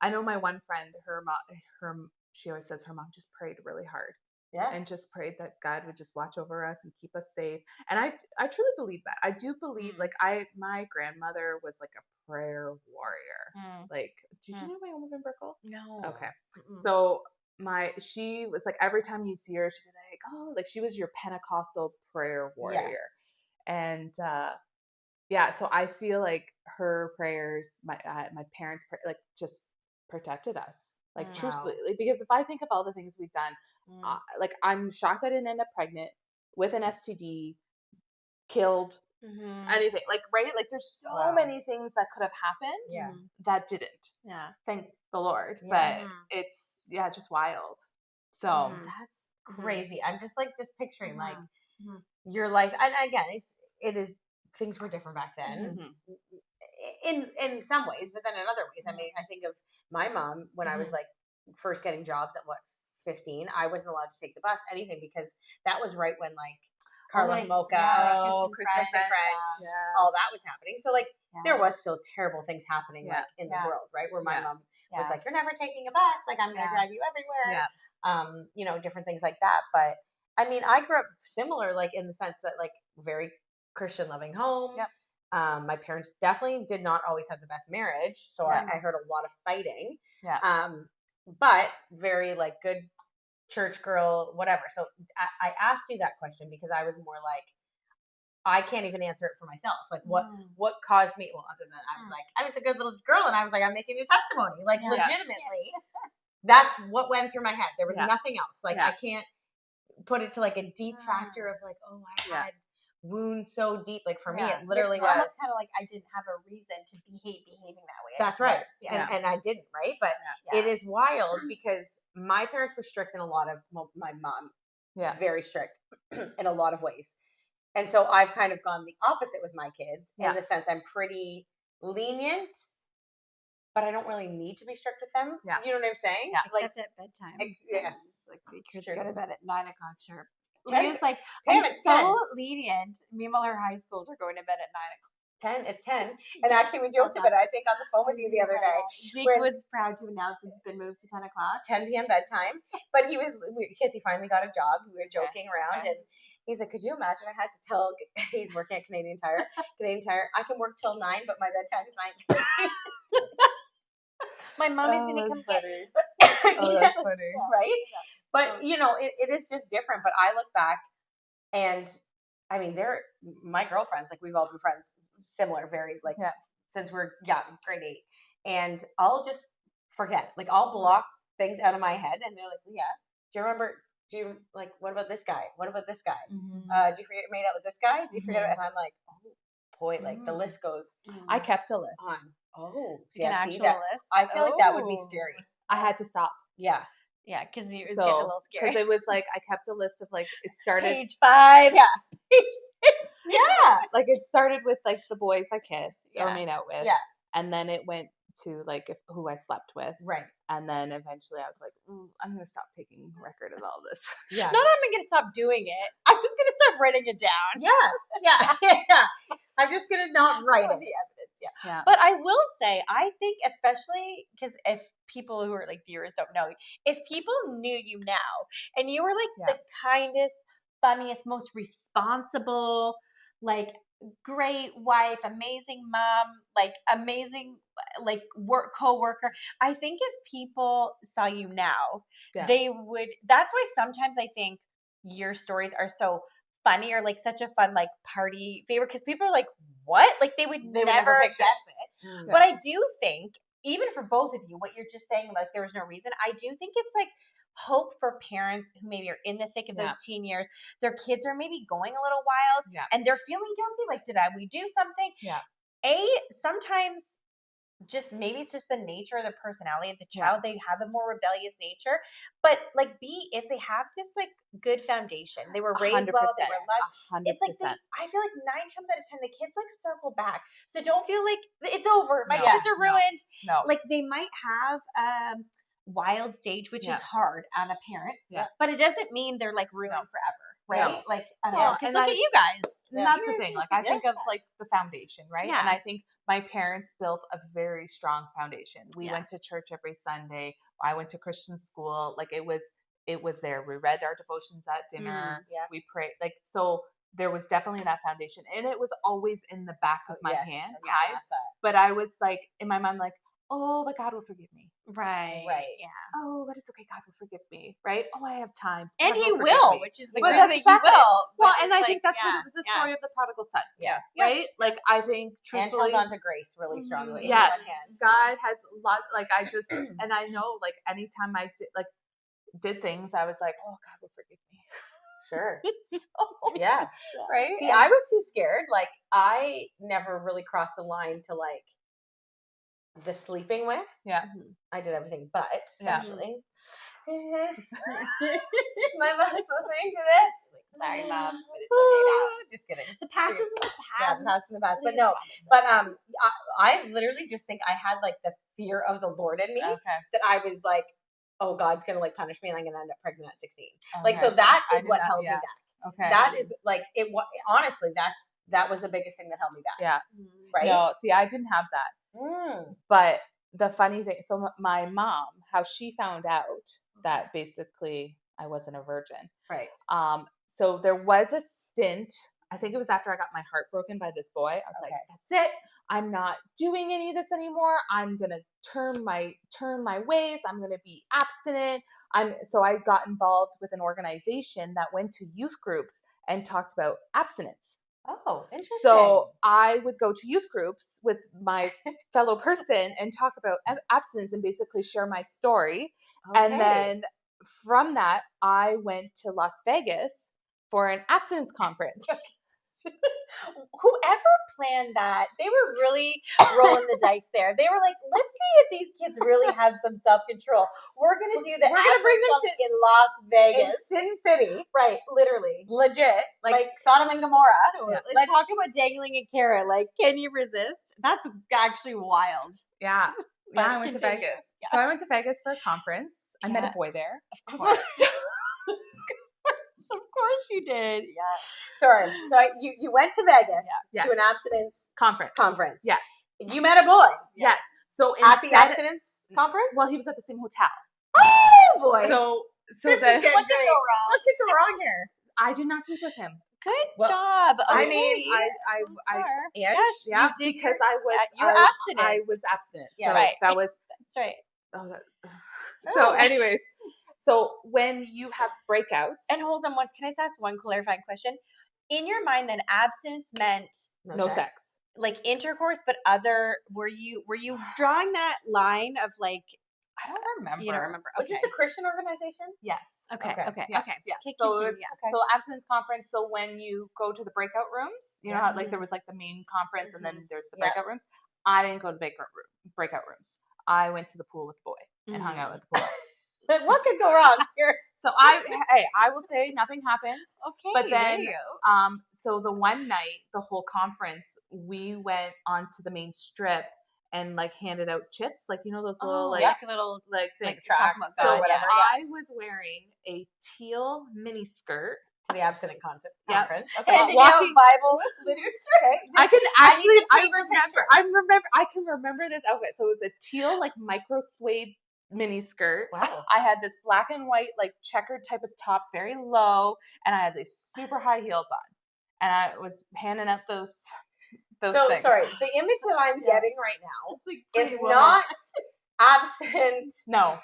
I know my one friend, her mom, she always says her mom just prayed really hard. Yeah. And just prayed that God would just watch over us and keep us safe. And I truly believe that. I do believe, like my grandmother was like a prayer warrior. Like, did you know my Oma Van Brickle? No. Okay. So she was like, every time you see her, she'd be like, oh, like she was your Pentecostal prayer warrior. And yeah, so I feel like her prayers, my parents' like just protected us, like truthfully, because if I think of all the things we've done, like I'm shocked I didn't end up pregnant with an STD, killed, anything, like, right, like there's so many things that could have happened that didn't. Thank the Lord. But it's just wild. So that's crazy. I'm just picturing like your life, and again, it is things were different back then. In some ways, but then in other ways, I mean, I think of my mom when I was like first getting jobs at 15. I wasn't allowed to take the bus, anything, because that was right when like Carla Mocha, Kristen French, all that was happening. So like there was still terrible things happening like in the world, right? Where my mom was like, "You're never taking a bus. Like I'm gonna drive you everywhere." You know, different things like that. But I mean, I grew up similar, like in the sense that like very Christian loving home. My parents definitely did not always have the best marriage, so I heard a lot of fighting. But very like good church girl, whatever. So I asked you that question because I was more like, I can't even answer it for myself. Like what caused me? Well, other than I was like, I was a good little girl, and I was like, I'm making a testimony, like legitimately. That's what went through my head. There was nothing else. Like I can't put it to like a deep factor of like, oh, I had wounds so deep. Like for me, it literally was almost kind of like I didn't have a reason to behaving that way. That's right. And I didn't, right? But it is wild because my parents were strict in a lot of, well, my mom, very strict in a lot of ways. And so I've kind of gone the opposite with my kids in the sense I'm pretty lenient, but I don't really need to be strict with them. You know what I'm saying? Except at bedtime. Yes. Like the kids go to bed at 9 o'clock sharp. Ten- Leah's like, Pam, I'm it's so 10. lenient. Meanwhile, her high schools are going to bed at 9 o'clock. 10. It's 10. And actually, we joked about it, I think, on the phone with you the other day. Zeke was proud to announce it's been moved to 10 o'clock. 10 p.m. bedtime. But he was, because he finally got a job. We were joking around, and he's like, could you imagine? I had to tell, he's working at Canadian Tire. I can work till 9, but my bedtime is 9:30. My mom is going to come get funny. Yeah, Oh, that's funny. right? But, you know, it is just different. But I look back, and I mean, my girlfriends, like, we've all been friends, similar, very, like, since we're grade 8. And I'll just forget. Like, I'll block things out of my head, and they're like, Leah, do you remember, what about this guy? What about this guy? Mm-hmm. Did you forget you made out with this guy? Did you forget? And I'm like, oh, boy, like, the list goes I kept a list. on. Oh, an actual list. I feel like that would be scary. I had to stop. Yeah. Yeah, because it was getting a little scary. Because it was like, I kept a list of, like, it started. Page 5. Yeah. Page 6. Yeah. Like, it started with, like, the boys I kissed or Yeah. made out with. Yeah. And then it went to, like, who I slept with. Right. And then eventually I was like, I'm going to stop taking record of all this. Yeah. Not I'm going to stop doing it. I'm just going to stop writing it down. Yeah. I'm just going to not write it. The evidence, Yeah. But I will say, I think especially because if people who are like viewers don't know, if people knew you now and you were like the kindest, funniest, most responsible, like great wife, amazing mom, like amazing like co-worker, I think if people saw you now, they would. That's why sometimes I think your stories are so funny or like such a fun like party favorite because people are like, what? Like they would never guess it. But I do think even for both of you, what you're just saying about there was no reason, I do think it's like hope for parents who maybe are in the thick of those teen years. Their kids are maybe going a little wild and they're feeling guilty. Like, did we do something? Sometimes just maybe it's just the nature of the personality of the child. They have a more rebellious nature. But like if they have this like good foundation, they were raised well, they were less. 100%. It's like I feel like 9 times out of 10 the kids like circle back. So don't feel like it's over. My kids are ruined. No. Like they might have wild stage, which is hard on a parent. But it doesn't mean they're like ruined forever. Right? No. Like I don't know. Because look at you guys. And that's the thing. Like I think of like the foundation, right? And I think my parents built a very strong foundation. We went to church every Sunday. I went to Christian school. Like it was there. We read our devotions at dinner. We prayed. Like so there was definitely that foundation. And it was always in the back of my hand. But I was like in my mind like, oh, but God will forgive me. Right. Yeah. Oh, but it's okay. God will forgive me. Right. Oh, I have time. And He will, which is the good thing. He will. Well, and I think that's what the story of the prodigal son. Yeah. Right. Like I think truthfully. And held on to grace really strongly. Yes. God has a lot. Like I just, and I know like anytime I did things, I was like, oh, God will forgive me. Sure. Yeah. Right. See, I was too scared. Like I never really crossed the line to like the sleeping with. Yeah. I did everything but essentially. My mom's listening to this. Sorry, Mom, but it's okay now. Just kidding. The past is in the past. Yeah, the past is in the past. But no, I literally just think I had like the fear of the Lord in me that I was like, oh, God's gonna like punish me and I'm gonna end up pregnant at 16. Like so that is what held me back. Okay. That is like it. Honestly, that was the biggest thing that held me back. Yeah. Right. No, see, I didn't have that. But the funny thing, so my mom, how she found out that basically I wasn't a virgin. Right. So there was a stint. I think it was after I got my heart broken by this boy. I was like, that's it. I'm not doing any of this anymore. I'm gonna turn my ways. I'm gonna be abstinent. So I got involved with an organization that went to youth groups and talked about abstinence. Oh, interesting. So I would go to youth groups with my fellow person and talk about abstinence and basically share my story. Okay. And then from that, I went to Las Vegas for an abstinence conference. Whoever planned that, they were really rolling the dice there. They were like, let's see if these kids really have some self-control. We're going to do the abstinence in Las Vegas. In Sin City. Right, literally. Legit. Like Sodom and Gomorrah. Let's talk about dangling a carrot. Like, can you resist? That's actually wild. Yeah. I went to Vegas. So I went to Vegas for a conference. I met a boy there. Of course. Of course you did. Yeah. Sorry. So you went to Vegas Yes. to an abstinence Conference. Yes. You met a boy Yes. So at the instead, abstinence conference. well, he was at the same hotel. Oh boy. So this then is getting What could great. go wrong? What could go wrong here? I did not sleep with him. Good Well, job. I Okay. mean, I Sure. Yes, yeah, you did because your- I was you're I abstinent. was abstinent. Yeah. So Right. that was That's right. oh, so anyways, so when you have breakouts, And hold on once, can I just ask one clarifying question? In your mind, then abstinence meant no sex. like intercourse, but were you drawing that line of like I don't remember. you don't remember? Was this a Christian organization? Yes. Okay. Okay. Okay. Yes, Okay. yes. Okay, So it continue, was yeah. so abstinence conference. So when you go to the breakout rooms, you know how like there was like the main conference and then there's the Yeah. breakout rooms. I didn't go to breakout rooms. I went to the pool with the boy and hung out at the pool. What could go wrong here? So I will say nothing happened. Okay. But then, there you go. so the one night, the whole conference, we went onto the main strip and like handed out chits, like you know those little like a little like like things. tracks about So God, whatever. I was wearing a teal mini skirt. To the abstinent Yep. conference. Okay. Handing Walking- out Bible literature. I can actually, to paint the picture. I can remember this outfit. So it was a teal like micro suede mini skirt. Wow. I had this black and white like checkered type of top, very low, and I had these super high heels on, and I was handing out those So things. sorry, the image that I'm getting right now It's like is Pretty Woman. not absent No.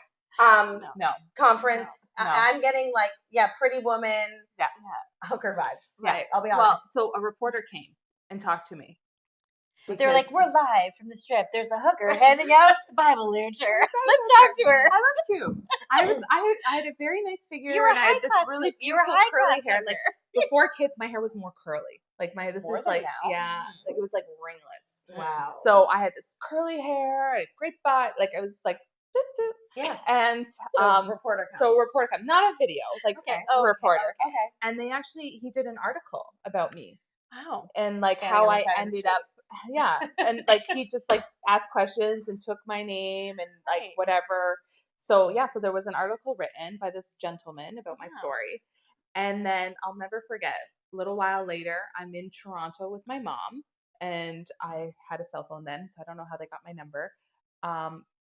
conference. No. I'm getting like Pretty Woman Yeah. hooker vibes. Yes. Right. I'll be Well, honest. so a reporter came and talked to me. They're like, because- we're live from the strip. There's a hooker handing out Bible literature. Let's talk to her. I was cute. I had a very nice figure You were and I had this high-class really hooker. You were beautiful curly high-class hair. Like before kids, my hair was more curly. Like this More is than like now? like it was like ringlets. Wow. So I had this curly hair, a great butt. Like I was like, doot, doot. yeah. And Reporter. so reporter come, not a video, like Okay. a reporter. Okay. And he did an article about me Wow. and like Standing how on the I side of the ended street. up. Yeah, and like he just like asked questions and took my name and like Right. whatever. So so there was an article written by this gentleman about my Wow. story, and then I'll never forget. A little while later, I'm in Toronto with my mom, and I had a cell phone then, so I don't know how they got my number.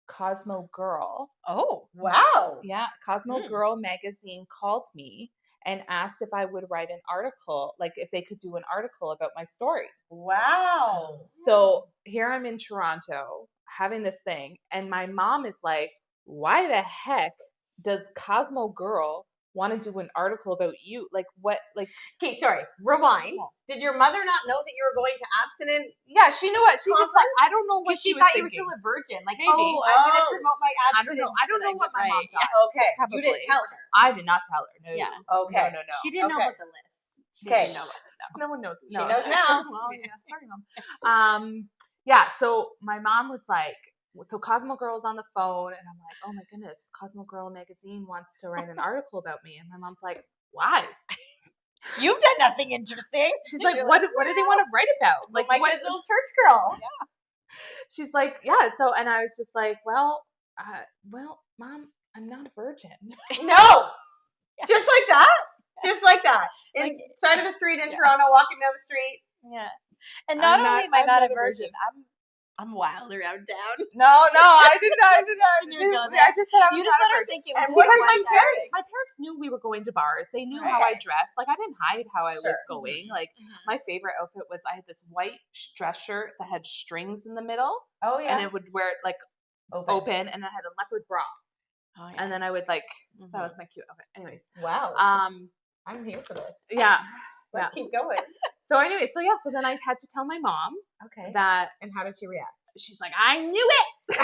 Cosmo Girl, Oh. Wow. yeah, Cosmo Hmm. Girl magazine called me and asked if I would write an article, like if they could do an article about my story. Wow. So here I'm in Toronto having this thing, and my mom is like, why the heck does Cosmo Girl want to do an article about you? Like, what? Like, Okay, sorry. Rewind. Did your mother not know that you were going to abstinent? yeah, she knew what. She's just like, I don't know what Because she was thought you were thinking. still a virgin. Like, Maybe. oh, I'm going to Oh. promote my I abstinence. don't know. I don't know what my mom Right. thought. Okay. You didn't Probably. tell her. I did not tell her. No. Yeah. Okay. No. She didn't know Okay. about the list. She Okay. didn't know about it. No one knows. She knows now. Well, yeah. Sorry, mom. Yeah. So my mom was like, so Cosmo Girl's on the phone, and I'm like, oh my goodness, Cosmo Girl magazine wants to write an article about me, and my mom's like, why? You've done nothing interesting. She's like, what do they want to write about? Like Like, my what? kid's little church girl. She's like, yeah. So, and I was just like, well, mom, I'm not a virgin. No. Just like that. Just like that. In Like- side of the street in Toronto, walking down the street. Yeah. And not I'm only not- am I I'm not not a a virgin, I'm wild around town. No, I did not. Didn't even go there. I just said I was You just not a let her virgin. think it And was what Because did my she parents, say? my parents knew we were going to bars. They knew how I Okay. dressed. Like I didn't hide how I Sure. was going. Like my favorite outfit was I had this white dress shirt that had strings in the middle, Oh yeah. and I would wear it like open, and I had a leopard bra, Oh, yeah. and then I would like Mhm. that was my cute outfit. Anyways, Wow. um, I'm here for this. yeah. Let's keep going. So anyway, so then I had to tell my mom Okay. that, And how did she react? she's like, I knew it.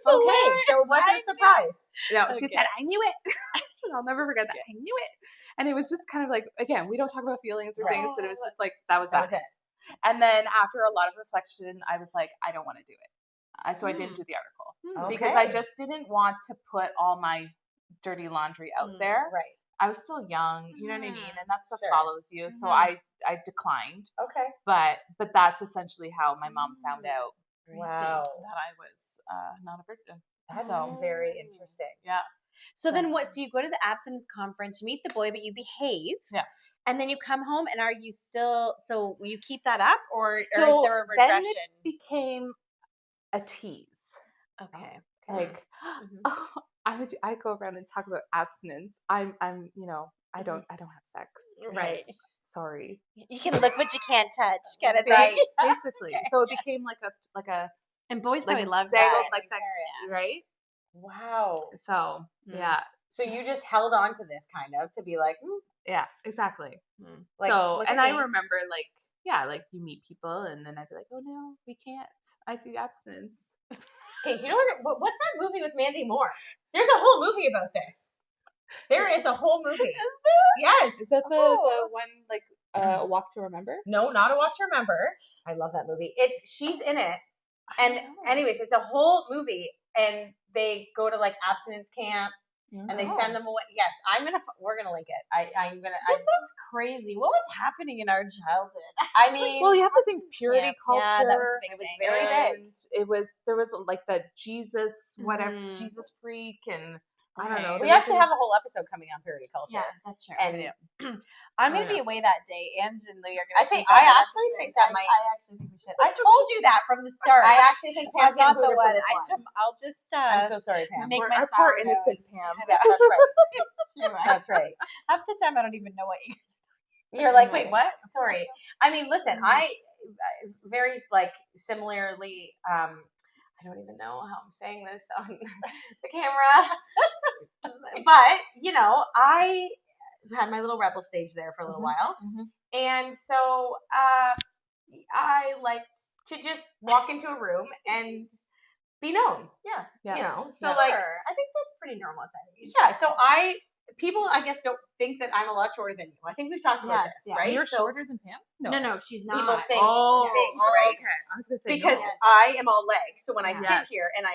Okay. So it wasn't a surprise. No, she Okay. said, I knew it. I'll never forget that. I knew it. And it was just kind of like, again, we don't talk about feelings or Right. things, but it was just like, that was That that. was it. And then after a lot of reflection, I was like, I don't want to do it. So I didn't do the article because I Okay. just didn't want to put all my dirty laundry out there. Right. I was still young, you know what I mean? And that stuff Sure. follows you. So Mhm. I declined. Okay. But that's essentially how my mom found out Wow. that I was not a virgin. That's So very interesting. yeah. So then what? So you go to the abstinence conference, you meet the boy, but you behave. Yeah. And then you come home, and are you still? So you keep that up, or is So there a then regression? it became a tease. Okay. Like I go around and talk about abstinence. I'm I don't have sex. Right. Sorry. You can look but you can't touch, kind of thing. Right. Basically. So it became like a And boys like probably love dangled that. like that, right? Wow. So yeah. So you just held on to this kind of to be like, Yeah, exactly. like, So, look and at I me. remember like, yeah, like you meet people and then I'd be like, oh no, we can't. I do abstinence. Okay, do you know what's that movie with Mandy Moore? There's a whole movie about this. There is a whole movie. Is there? Yes. Is that the one like Walk to Remember? No, not a Watch to Remember. I love that movie. She's in it. And I know. anyways, it's a whole movie and they go to like abstinence camp and they send them away. Yes, we're gonna link it. I'm gonna. This sounds crazy. What was happening in our childhood? I mean, Well, you have to think purity culture. Yeah, that was a big it was thing. very big. And there was like the Jesus whatever Mhm. Jesus freak and I don't know. We there was actually a- have a whole episode coming on purity culture. Yeah, that's true. And I'm gonna be away that day, and Lee are gonna. I think take on I that actually episode. think that might. I actually think we should. I told you that from the start. I actually think Pam's I'm not getting the booted for one. this one. I'll just. I'm so sorry, Pam. make We're my our poor sourdough. innocent Pam. Yeah, that's right. You're right. That's right. Half the time, I don't even know what you. You're like, wait, what? Sorry. I mean, listen, Mhm. I very like similarly. I don't even know how I'm saying this on the camera, but you know, I had my little rebel stage there for a little while, and so I liked to just walk into a room and be known. Yeah. You know, so Sure. like, I think that's pretty normal at that age. yeah. So people, I guess, don't think that I'm a lot shorter than you. I think we've talked about Yes, this, yeah. right? You're So shorter than Pam? No, she's not. people think, right? right? Okay. I was gonna say Because no. Yes. I am all legs, so when I sit Yes. here, and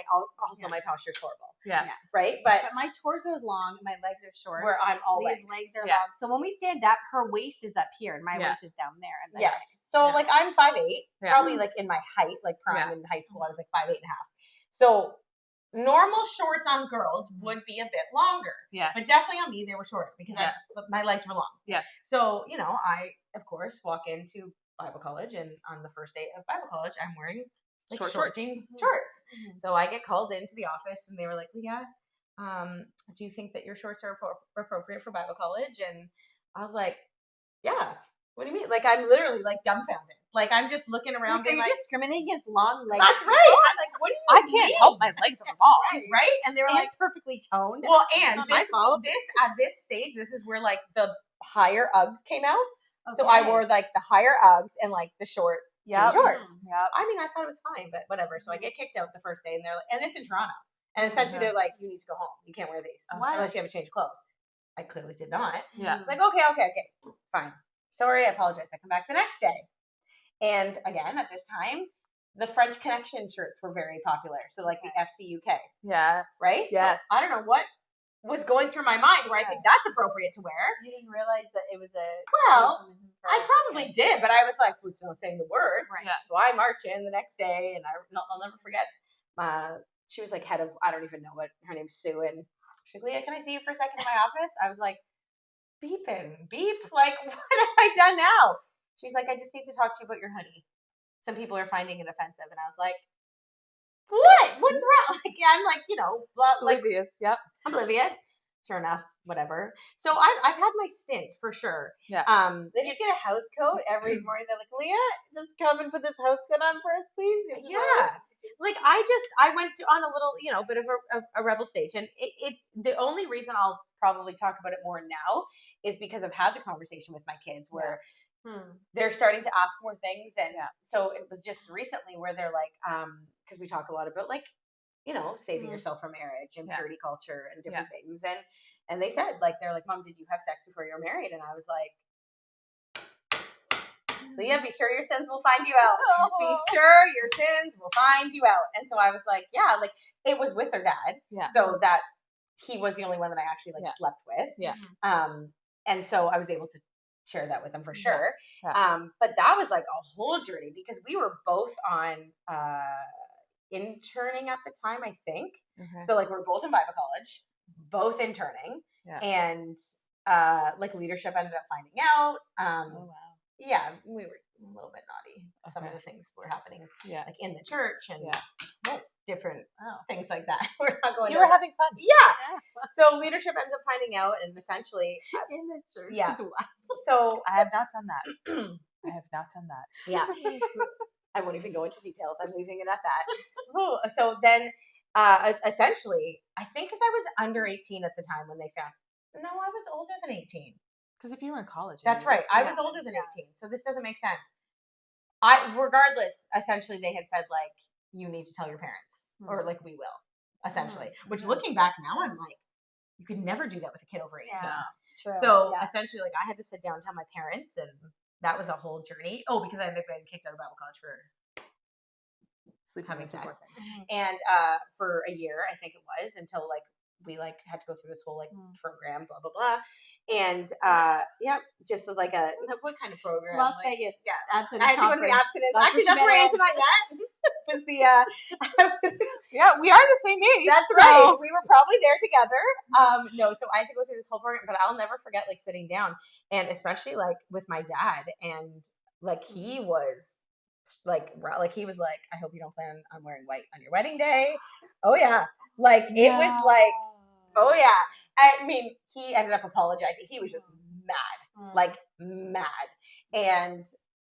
also my posture's horrible, Yes. right? But But my torso is long, and my legs are short. where I'm all Leah's legs. legs are Yes. long. So when we stand up, her waist is up here, and my Yeah. waist is down there. And then Yes. So like I'm 5'8", Yeah. probably like in my height, like prime Yeah. in high school, I was like 5'8.5". So normal shorts on girls would be a bit longer, Yes. but definitely on me they were shorter because Yeah. my legs were long. Yes. So you know, I of course walk into Bible college, and on the first day of Bible college, I'm wearing like short jean shorts. So I get called into the office, and they were like, "Leah, do you think that your shorts are appropriate for Bible college?" And I was like, "Yeah." What do you mean? Like I'm literally like dumbfounded. Like I'm just looking around, are being you like, discriminating against long legs? "That's right." I'm like, "What do you I mean?" can't help my legs are long. Right? And they were And like, perfectly toned. "Well, and Not my fault. at this stage, this is where like the higher Uggs came out. So I wore like the higher Uggs and like the short jean shorts. Yep. I mean, I thought it was fine, but whatever. So I get kicked out the first day, and they're like, and it's in Toronto, and essentially they're like, "You need to go home. You can't wear these unless you have a change of clothes." I clearly did not. Yeah. It's like, okay, fine. Sorry, I apologize. I come back the next day, and again at this time, the French Connection shirts were very popular. So like the FC UK, Yes. right? Yes. So I don't know what was going through my mind where I think that's appropriate to wear. You didn't realize that it was a. Well, euphemism for- I probably did, but I was like, who's not saying the word? Right. Yeah. So I march in the next day, and I'll never forget. She was like head of, I don't even know what her name's, Sue, and she's like, "Leah, can I see you for a second in my office?" I was like, beep, like what have I done now? She's like, "I just need to talk to you about your hoodie. Some people are finding it offensive," and I was like, "What? What's wrong?" Like I'm like, you know, like Oblivious. Yep. oblivious. Sure enough, whatever. So I've had my stint for sure. Yeah. They just get a house coat every morning. They're like, "Leah, just come and put this house coat on for us, please." Yeah. Like I went on a little, you know, bit of a rebel stage, and it the only reason I'll probably talk about it more now is because I've had the conversation with my kids where they're starting to ask more things, and so it was just recently where they're like, because we talk a lot about like, you know, saving yourself from marriage and purity culture and different things. And they said, like, they're like, "Mom, did you have sex before you were married?" And I was like, "Leah, be sure your sins will find you out. Be sure your sins will find you out." And so I was like, yeah, like it was with her dad. Yeah. So that he was the only one that I actually like slept with. Yeah. And so I was able to share that with them for Yeah. sure. Yeah. But that was like a whole journey because we were both on interning at the time, I think. Okay. So like we're both in Bible college, both interning, Yeah. and like leadership ended up finding out. Oh wow. Yeah, we were a little bit naughty. Some of Okay. the things were happening Yeah. like in the church and Yeah. different things like that. We're not going. You were having fun. Yeah. So leadership ends up finding out, and essentially, In the church. Yeah. Is wild. so I have not done that. I have not done that. yeah, I won't even go into details. I'm leaving it at that. So then, essentially, I think because I was under 18 at the time when they found. No, I was older than 18. Because if you were in college, That's right. I was older than 18, so this doesn't make sense. Regardless, essentially, they had said like, you need to tell your parents, or like we will, essentially. Which, looking back now, I'm like, you could never do that with a kid over 18. Yeah, true. So essentially, like I had to sit down and tell my parents, and that was a whole journey. Oh, because I ended up getting kicked out of Bible college for having sex, and for a year, I think it was, until like we like had to go through this whole like program, blah blah blah, and just as like what kind of program? Las like, Vegas. Yeah, Abstinence I had to go to the conference. abstinence. That's Actually, what that's you where meant, Ange and I met. Was the abstinence. Yeah, we are the same age. That's so. right. We were probably there together. No, so I had to go through this whole program, but I'll never forget like sitting down, and especially like with my dad, and like he was like he was like, I hope you don't plan on wearing white on your wedding day. Oh yeah, like it was like, oh yeah. I mean, he ended up apologizing. He was just mad, like mad, and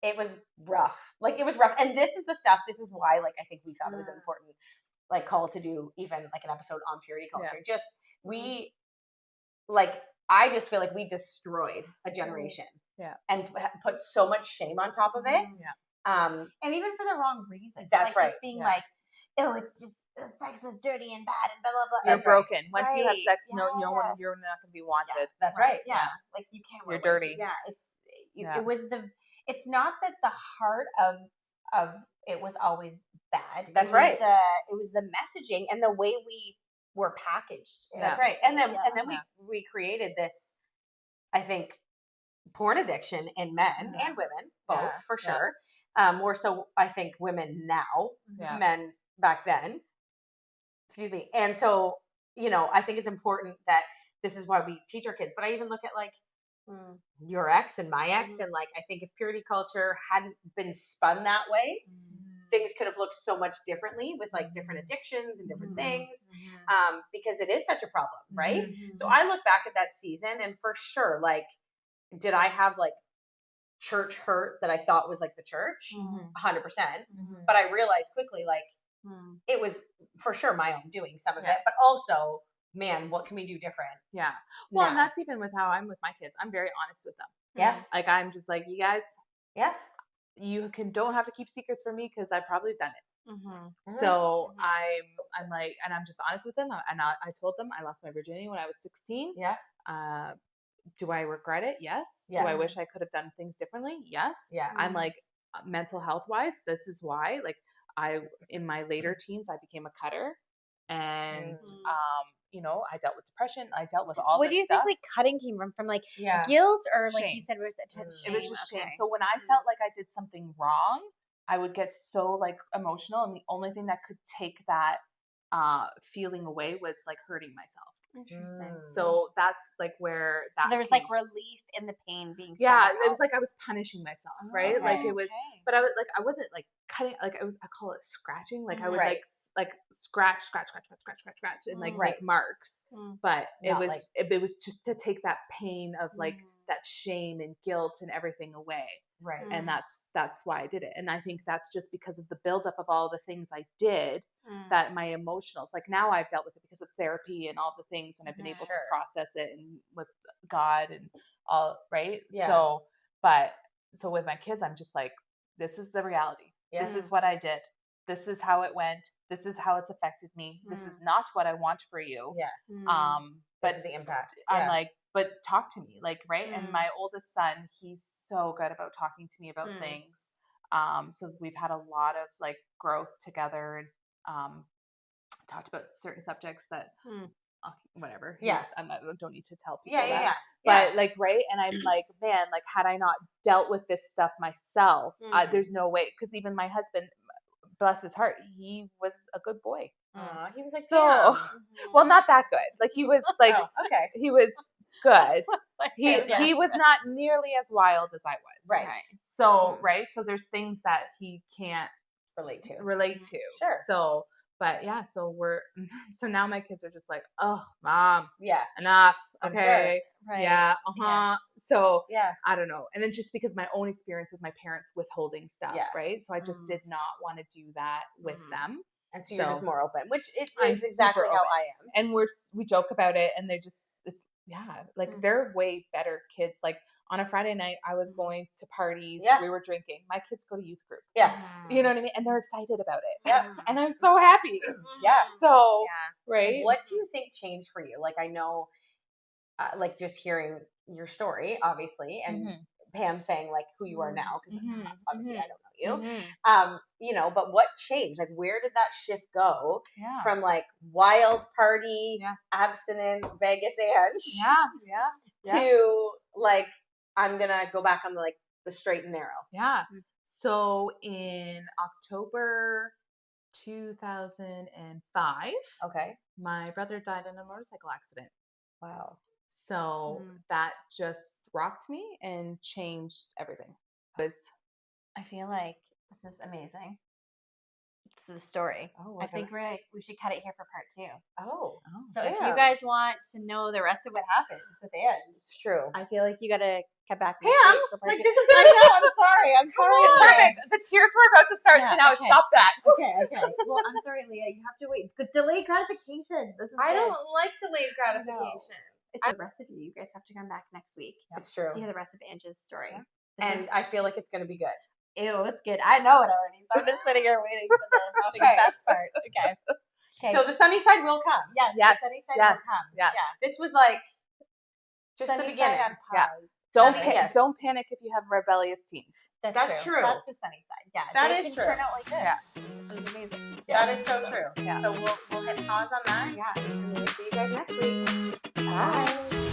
it was rough. Like it was rough. And this is the stuff. This is why, like, I think we thought it was an important, like, call to do even like an episode on purity culture. Just we, like, I just feel like we destroyed a generation. And put so much shame on top of it. And even for the wrong reason. That's like, right. Just being like, oh, it's just sex is dirty and bad and blah blah blah. You're broken. Once you have sex, Yeah. no one, you're not going to be wanted. That's right. Yeah. Like you can't. You're dirty. Yeah. It was It's not that the heart of it was always bad. That's right. It was the messaging and the way we were packaged. That's right. And then we created this, I think, porn addiction in men and women, both for sure. More so, I think, women now, men back then. Excuse me. And so, I think it's important that this is why we teach our kids. But I even look at like your ex and my ex, and like I think if purity culture hadn't been spun that way, things could have looked so much differently with like different addictions and different things, because it is such a problem, right? So I look back at that season, and for sure, like, did I have like church hurt that I thought was like the church? 100%. But I realized quickly, like, it was for sure my own doing, some of it, but also, man, what can we do different? Yeah. Well, and that's even with how I'm with my kids. I'm very honest with them. Yeah. Like I'm just like, you guys, you don't have to keep secrets from me because I've probably done it. So I'm like, and I'm just honest with them. And I told them I lost my virginity when I was 16. Yeah. Do I regret it? Yes. Yeah. Do I wish I could have done things differently? Yes. Yeah. I'm like, mental health wise, this is why. Like in my later teens, I became a cutter, and I dealt with depression. I dealt with all. What do you think like cutting came from like guilt or like shame. You said it was shame? It was just shame. So when I felt like I did something wrong, I would get so like emotional, and the only thing that could take that feeling away was like hurting myself. Interesting. So that's like where that. So there was like relief in the pain being. Yeah, it was like I was punishing myself, right? Okay. Like it was, but I wasn't like cutting. Like I call it scratching. Like I would like scratch, and like make marks. But it was just to take that pain of like that shame and guilt and everything away. Right. And that's why I did it. And I think that's just because of the buildup of all the things I did, that my emotionals, like now I've dealt with it because of therapy and all the things, and I've been able to process it and with God and all, right? Yeah. So with my kids, I'm just like, this is the reality. Yeah. This is what I did. This is how it went. This is how it's affected me. This is not what I want for you. Yeah. But this is the impact. I'm like, but talk to me, like, right? And my oldest son, he's so good about talking to me about things. So we've had a lot of like growth together, and talked about certain subjects that whatever. Yeah. I don't need to tell people Yeah, yeah, that. yeah. But like, right. And I'm like, man, like had I not dealt with this stuff myself, there's no way. Cause even my husband, bless his heart, he was a good boy. Aw, he was like, So, damn. well, not that good. Like he was like, Oh, okay. he was good. Yeah. He was not nearly as wild as I was. Right. So, right. So there's things that he can't Relate to. Sure. So, but yeah, so now my kids are just like, oh, mom, Yeah. enough. I'm Okay. sure. Right. Yeah. Yeah. So Yeah. I don't know. And then just because my own experience with my parents withholding stuff, Yeah. right? So I just did not want to do that with them. And so you're just more open, which I'm is exactly super how open. I am. And we joke about it, and like they're way better kids. Like on a Friday night, I was going to parties. Yeah. We were drinking. My kids go to youth group. Yeah. You know what I mean? And they're excited about it. Yeah. And I'm so happy. Yeah. So, right. What do you think changed for you? Like, I know, like just hearing your story, obviously, and Pam saying like who you are now, because obviously I don't know you. You know, but what changed? Like, where did that shift go from like wild party, abstinent Vegas Ange, to like I'm gonna go back on the straight and narrow? Yeah. So in October 2005, my brother died in a motorcycle accident. Wow. So that just rocked me and changed everything. I feel like this is amazing. It's the story. I think we should cut it here for part 2. So if you guys want to know the rest of what happens at the end, it's true. I feel like you gotta cut back. Pam, like this is I know. I'm sorry. It's perfect. The tears were about to start, so now stop that. Okay. Well, I'm sorry, Leah. You have to wait. The delayed gratification. This is. I don't like delayed gratification. It's the rest of you. You guys have to come back next week. It's true. To hear the rest of Ange's story. And I feel like it's gonna be good. Ew, it's good. I know it already. So I'm just sitting here waiting for the best part. Okay. So the sunny side will come. Yes. The sunny side will come. Yes. Yeah. This was like just sunny the beginning. Yeah. Don't panic if you have rebellious teens. That's true. That's the sunny side. Yeah. That they is can true. Turn out like this. Yeah. Which is amazing. That is so true. Yeah. So we'll hit pause on that. Yeah. And we'll see you guys next week. Bye.